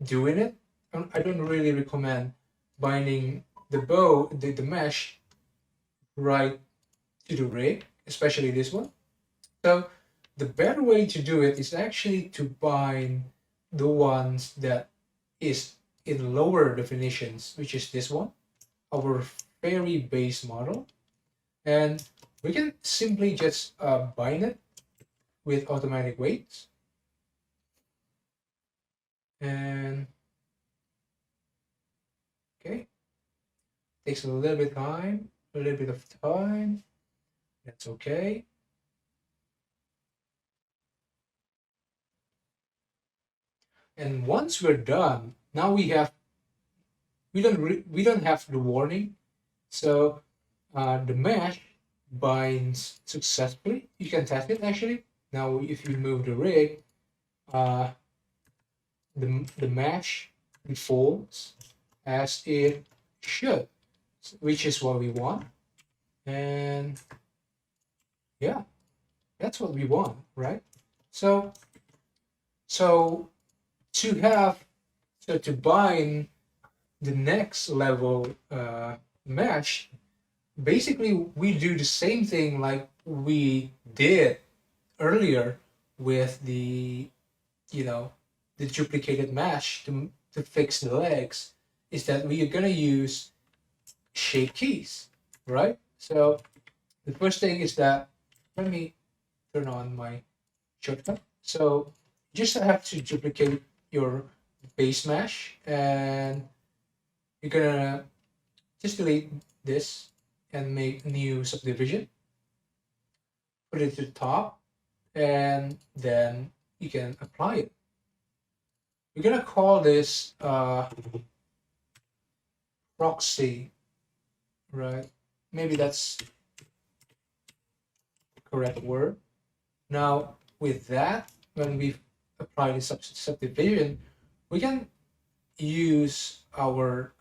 doing it. I don't really recommend binding the mesh right to the rig, especially this one. So the better way to do it is actually to bind the ones that is in lower definitions, which is this one, our very base model. And we can simply just bind it with automatic weights. And okay, takes a little bit of time. That's okay. And once we're done, now we don't have the warning. So the mesh binds successfully. You can test it actually. Now if you move the rig, uh, the mesh defaults as it should, which is what we want. And yeah, that's what we want, right? So so to have to bind the next level mesh, basically we do the same thing like we did earlier with the duplicated mesh to fix the legs, is that we are going to use shape keys, right? So the first thing is that, let me turn on my shortcut. So you just have to duplicate your base mesh, and you're gonna just delete this and make new subdivision, put it to the top, and then you can apply it. We're gonna call this proxy, right? Maybe that's the correct word. Now with that, when we apply the subdivision, we can use our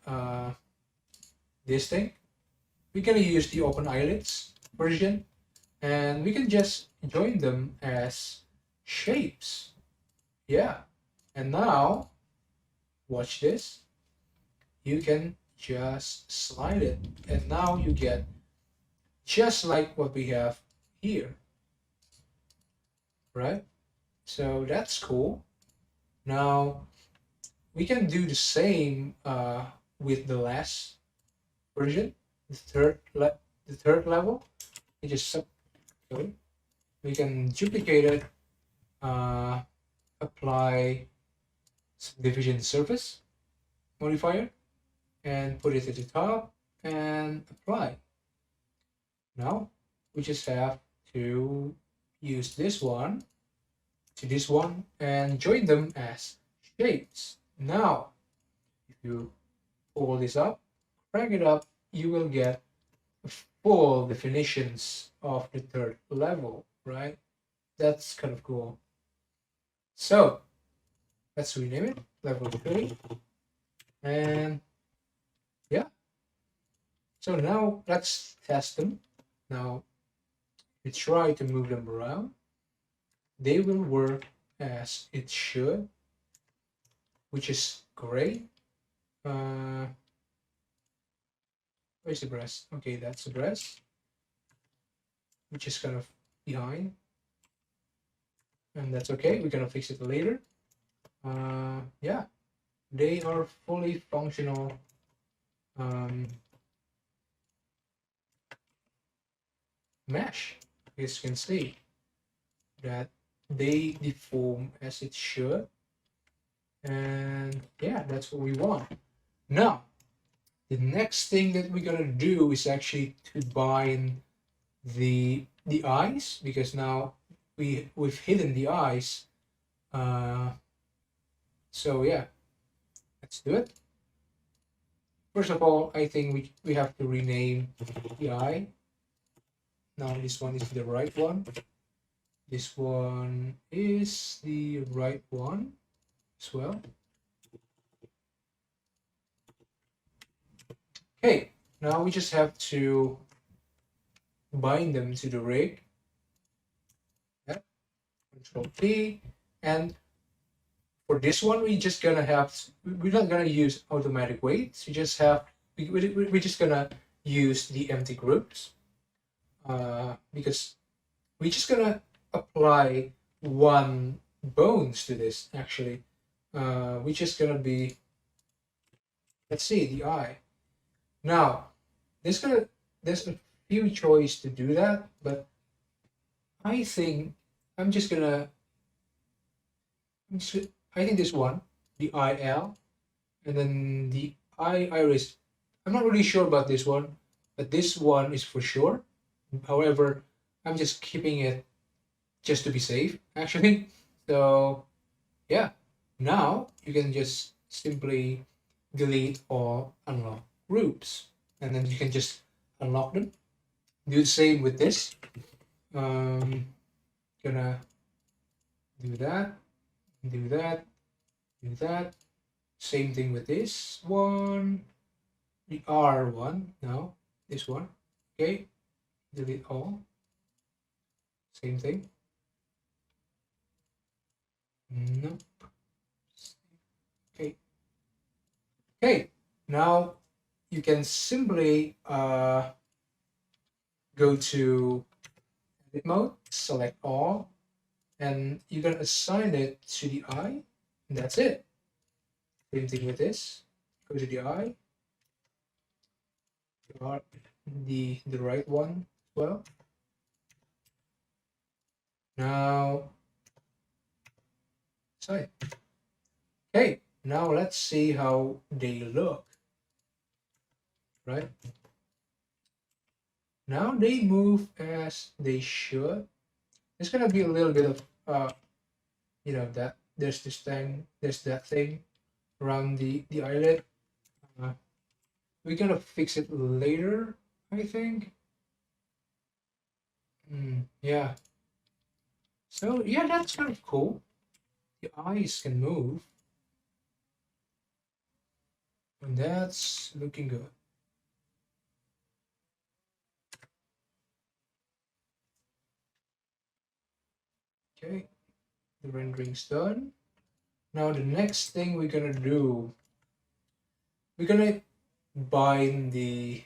this thing. We're gonna use the open eyelids version, and we can just join them as shapes. Yeah, and now watch this. You can just slide it, and now you get just like what we have here, right? So that's cool. Now we can do the same with the last version, the third level. you just we can duplicate it, apply division surface modifier, and put it at the top and apply. Now we just have to use this one to this one and join them as shapes. Now, if you pull this up, drag it up, you will get full definitions of the third level, right? That's kind of cool. So let's rename it level 3. And yeah. So now let's test them. Now we try to move them around. They will work as it should, which is great. Where's the breast? Okay, that's the breast, which is kind of behind. And that's okay, we're gonna fix it later. Yeah, they are fully functional mesh. As you can see that they deform as it should, and yeah, that's what we want. Now the next thing that we're gonna do is actually to bind the eyes, because now we've hidden the eyes. So yeah, let's do it. First of all, I think we have to rename the eye. Now this one is the right one. This one is the right one as well. Okay, now we just have to bind them to the rig. Yeah. Control P, and for this one we're not gonna use automatic weights. We're just gonna use the empty groups, because we're just gonna apply one bones to this. Actually, we're just gonna be, let's see, the eye. Now there's a few choice to do that, but I think I think this one, the IL, and then the iris. I'm not really sure about this one, but this one is for sure. However, I'm just keeping it just to be safe, actually. So yeah, now you can just simply delete or unlock groups, and then you can just unlock them. Do the same with this. Gonna do that, do that, do that. Same thing with this one, the R one. Now this one. Okay, delete all. Same thing. Nope. Okay. Okay. Now you can simply go to edit mode, select all, and you can assign it to the eye, and that's it. Same thing with this. Go to the eye, the right one as well. Now side. Okay, now let's see how they look. Right? Now they move as they should. There's gonna be a little bit of that there's that thing around the eyelid. We're gonna fix it later, I think. Yeah. So yeah, that's kind of cool. The eyes can move, and that's looking good. Okay, the rendering's done. Now the next thing we're gonna do, we're gonna bind the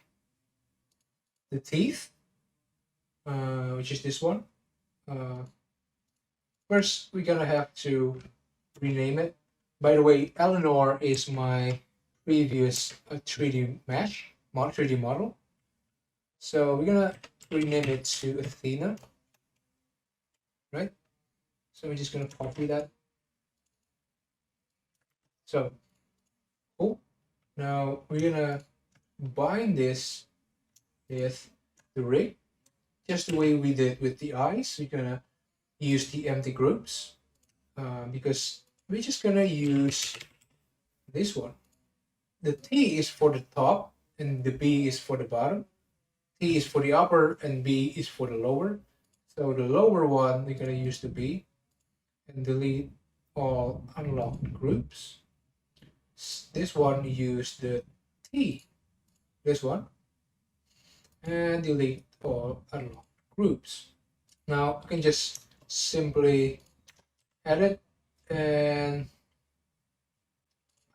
teeth, which is this one. First, we're gonna have to rename it. By the way, Eleanor is my previous 3D mesh, 3D model. So we're gonna rename it to Athena, right? So we're just gonna copy that. So, oh, now we're gonna bind this with the rig, just the way we did with the eyes. We're gonna use the empty groups because we're just gonna use this one. The T is for the top and the B is for the bottom. T is for the upper and B is for the lower. So the lower one, we're gonna use the B and delete all unlocked groups. This one, use the T, this one, and delete all unlocked groups. Now I can just simply edit and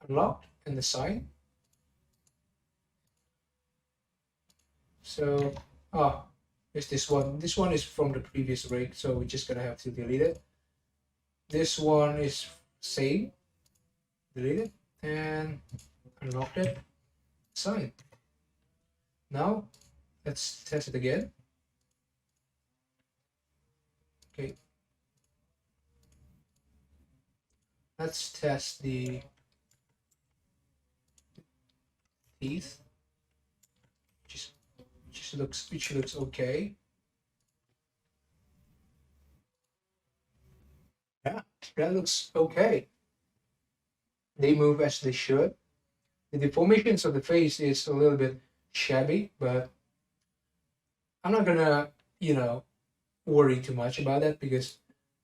unlock and assign. So, there's this one. This one is from the previous rig, so we're just gonna have to delete it. This one is same, delete it, and unlock it, assign. Now, let's test it again. Okay. Let's test the teeth, which looks okay. Yeah, that looks okay. They move as they should. The deformations of the face is a little bit shabby, but I'm not gonna, worry too much about that because,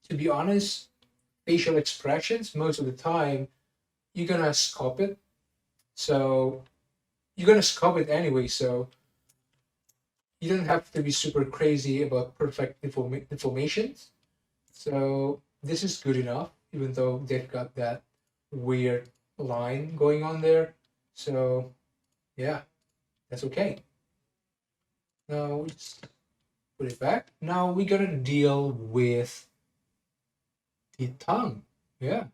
to be honest, facial expressions most of the time you're gonna sculpt it. So you're gonna sculpt it anyway. So you don't have to be super crazy about perfect deformations. So this is good enough, even though they've got that weird line going on there. So yeah, that's okay. Now we just put it back. Now we're gonna deal with the tongue. Yeah,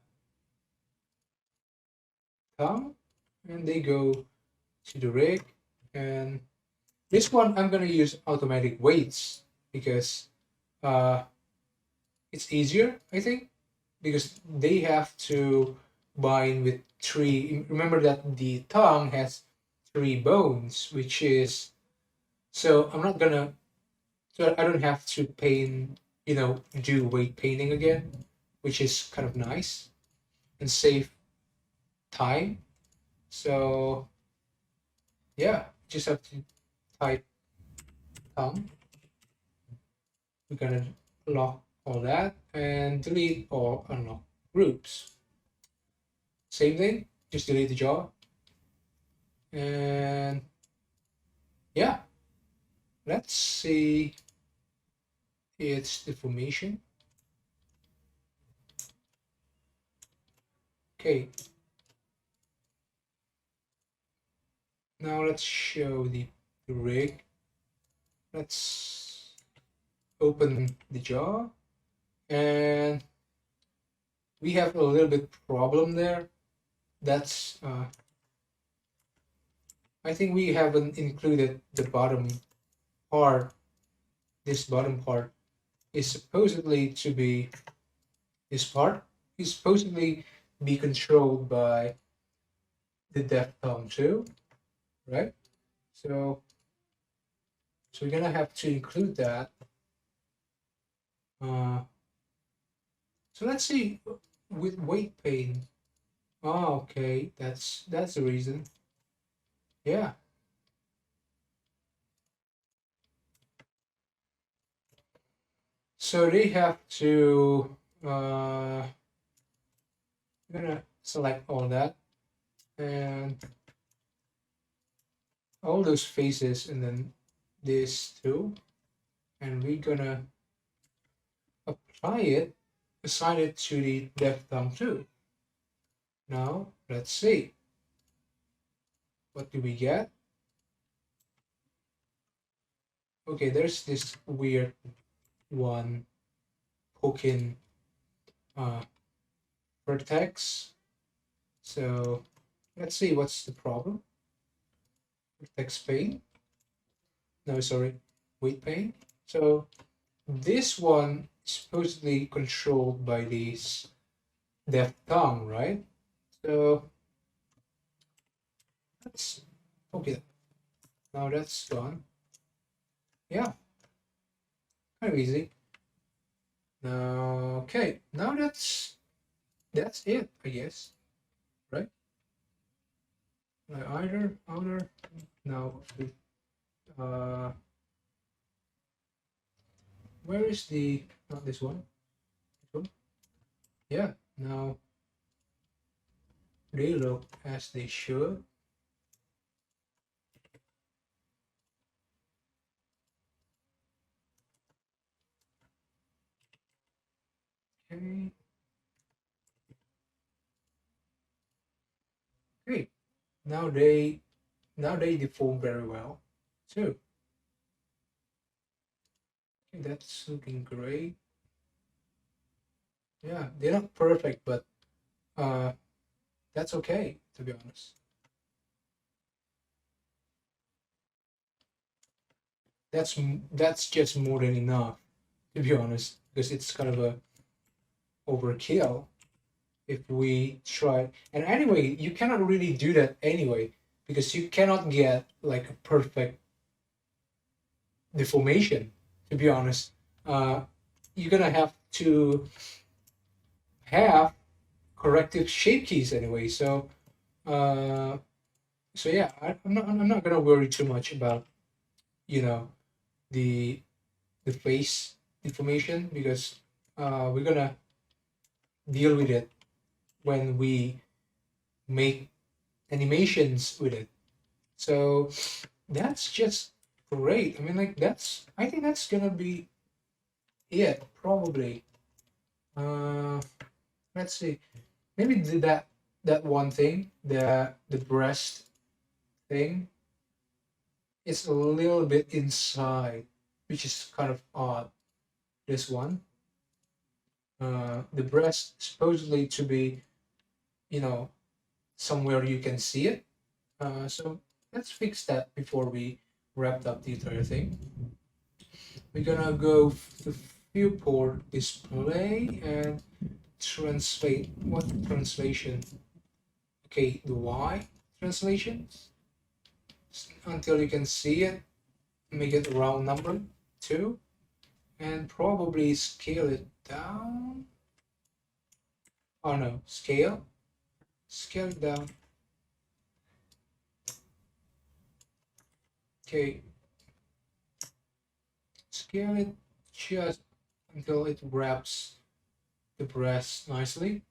tongue, and they go to the rig. And this one I'm gonna use automatic weights because uh, it's easier, I think, because they have to bind with three. Remember that the tongue has three bones, which is, so I'm not gonna, so I don't have to paint, do weight painting again, which is kind of nice and save time. So yeah, just have to type tongue. We're gonna lock all that and delete or unlock groups. Same thing, just delete the jaw. And yeah, let's see its deformation. Okay. Now let's show the rig. Let's open the jaw, and we have a little bit problem there. That's I think we haven't included the bottom part. This bottom part is supposedly to be, this part is supposedly be controlled by the depth thumb too, right? So we're gonna have to include that. So let's see with weight pain. Oh, okay, that's the reason. Yeah. So they have to. I'm gonna select all that and all those faces, and then this too, and we're gonna apply it, assign it to the depth thumb too. Now let's see. What do we get? Okay, there's this weird one poking vertex. So let's see what's the problem. Vertex pane. No, sorry. weight pain. So this one is supposedly controlled by this left tongue, right? So that's okay. Now that's done. Yeah, kind of easy. Now, okay, now that's it, I guess, right? Like either outer. Now, uh, where is the not this one? This one? Yeah. Now they look as they should. Okay. Great. Now they deform very well. So okay, that's looking great. Yeah, they're not perfect, but uh, that's okay to be honest. That's just more than enough to be honest, because it's kind of a overkill if we try. And anyway, you cannot really do that anyway because you cannot get like a perfect deformation. To be honest, uh, you're gonna have to have corrective shape keys anyway. Uh, so yeah, I'm not gonna worry too much about you know the the face deformation because we're gonna deal with it when we make animations with it. So that's just great. I mean, like I think that's gonna be it probably. Uh, let's see. Maybe that one thing, the breast thing, is a little bit inside, which is kind of odd. This one, the breast supposedly to be, you know, somewhere you can see it. So let's fix that before we wrap up the entire thing. We're gonna go to viewport display and translate. What translation? Okay, the Y translation until you can see it. Make it a round number 2 and probably scale it down. Oh no, scale it down. Okay, scale it just until it wraps the breast nicely.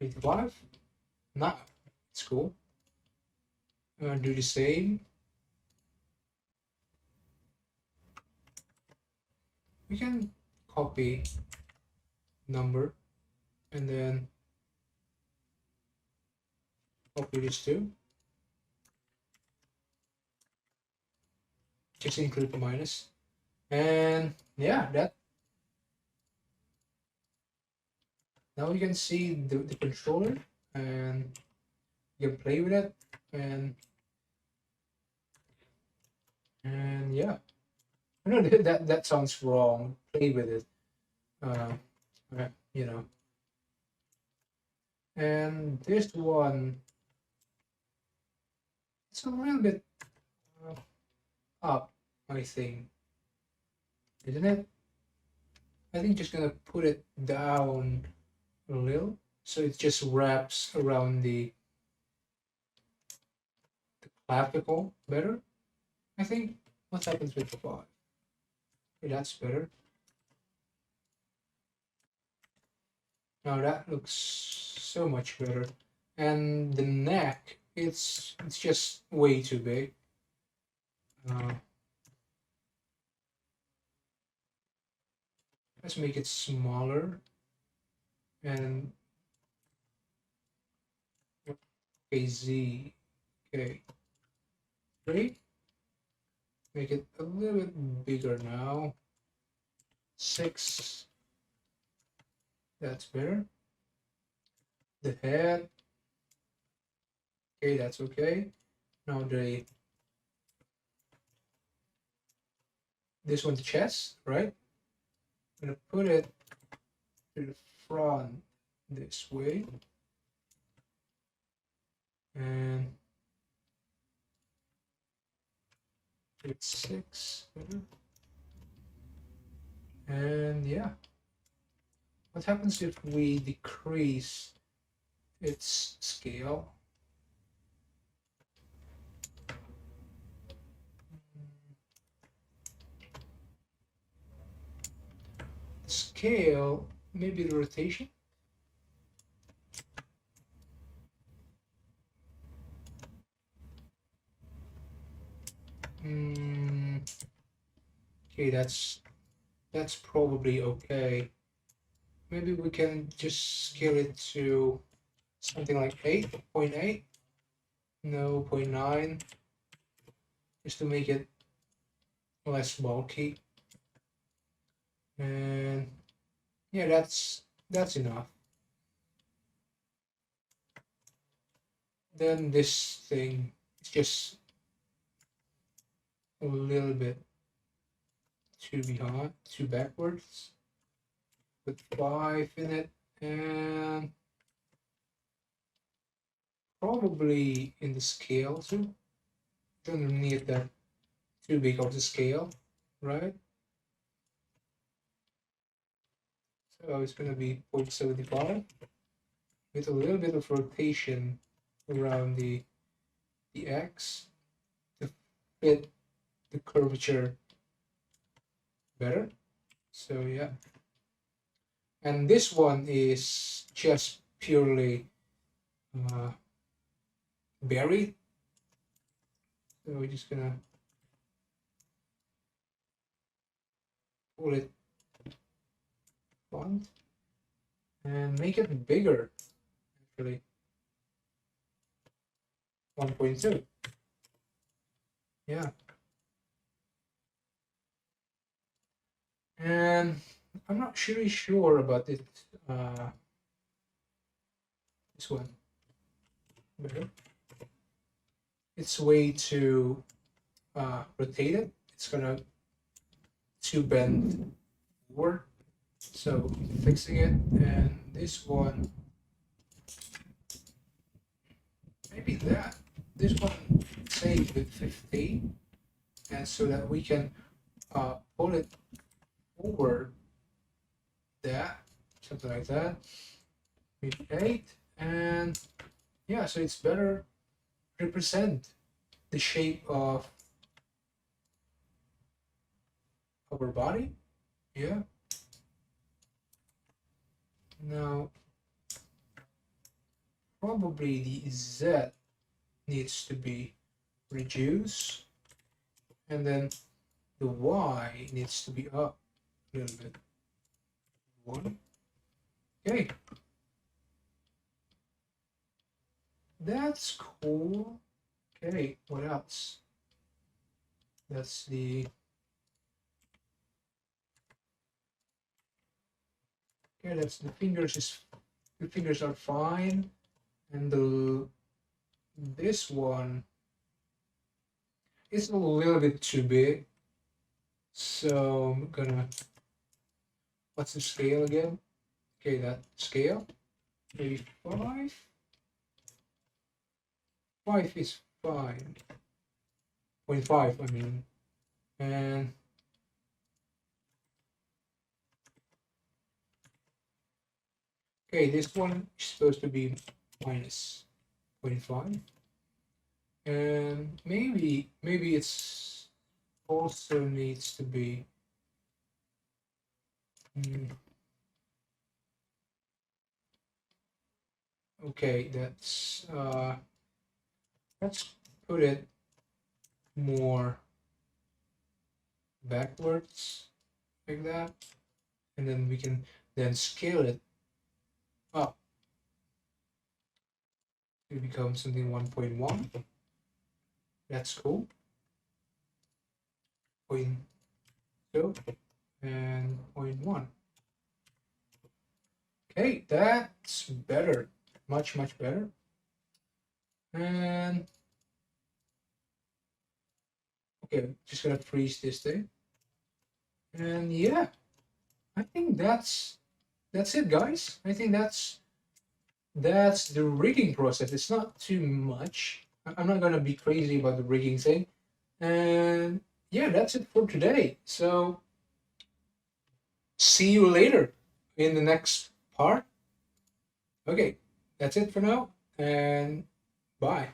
85. Nah, it's cool. Do the same. We can copy number and then copy this too. Just include the minus. And yeah, that now you can see the controller and you can play with it and yeah. I know that sounds wrong. Play with it. Uh, you know. And this one, it's a little bit uh, up, I think, isn't it? I think just gonna put it down a little so it just wraps around the clavicle better. I think. What happens with the 5? Okay, that's better. Now that looks so much better. And the neck, it's just way too big. Uh, let's make it smaller. And okay, Z. Okay, 3. Make it a little bit bigger now. 6. That's better. The head. Okay, that's okay. Now the this one, the chest, right? I'm gonna put it to the front this way, and it's 6. And yeah, what happens if we decrease its scale? Scale, maybe the rotation. Okay, that's probably okay. Maybe we can just scale it to something like 8.8. No, 0.9, just to make it less bulky. And yeah, that's enough. Then this thing is just a little bit too behind, too backwards. Put 5 in it, and probably in the scale too. Don't need that too big of the scale, right? So it's gonna be 0.75 with a little bit of rotation around the X to fit the curvature better. So yeah, and this one is just purely buried. So we're just gonna pull it front and make it bigger. Actually, 1.2. Yeah, and I'm not really sure about it. This one better. It's way too rotated. It's gonna to bend forward. So fixing it, and this one, maybe that. This one save with 15, and so that we can pull it forward. That, something like that. Maybe 8, and yeah, so it's better represent the shape of our body. Yeah. Now, probably the Z needs to be reduced, and then the Y needs to be up a little bit. 1. Okay. That's cool. Okay, what else? That's the... Okay, that's the fingers. The fingers are fine, and this one is a little bit too big. So I'm gonna... What's the scale again? Okay, that scale. Maybe 5. 5 is fine. 0.5, I mean. And okay, this one is supposed to be minus 0.5. And maybe it's also needs to be okay, let's put it more backwards like that, and then we can then scale it up to become something 1.1. That's cool. 0.2 and 0.1. Okay, that's better, much better. And okay, just gonna freeze this thing. And yeah, I think that's it, guys. I think that's the rigging process. It's not too much. I'm not gonna be crazy about the rigging thing. And yeah, that's it for today. So see you later in the next part. Okay, that's it for now, and bye.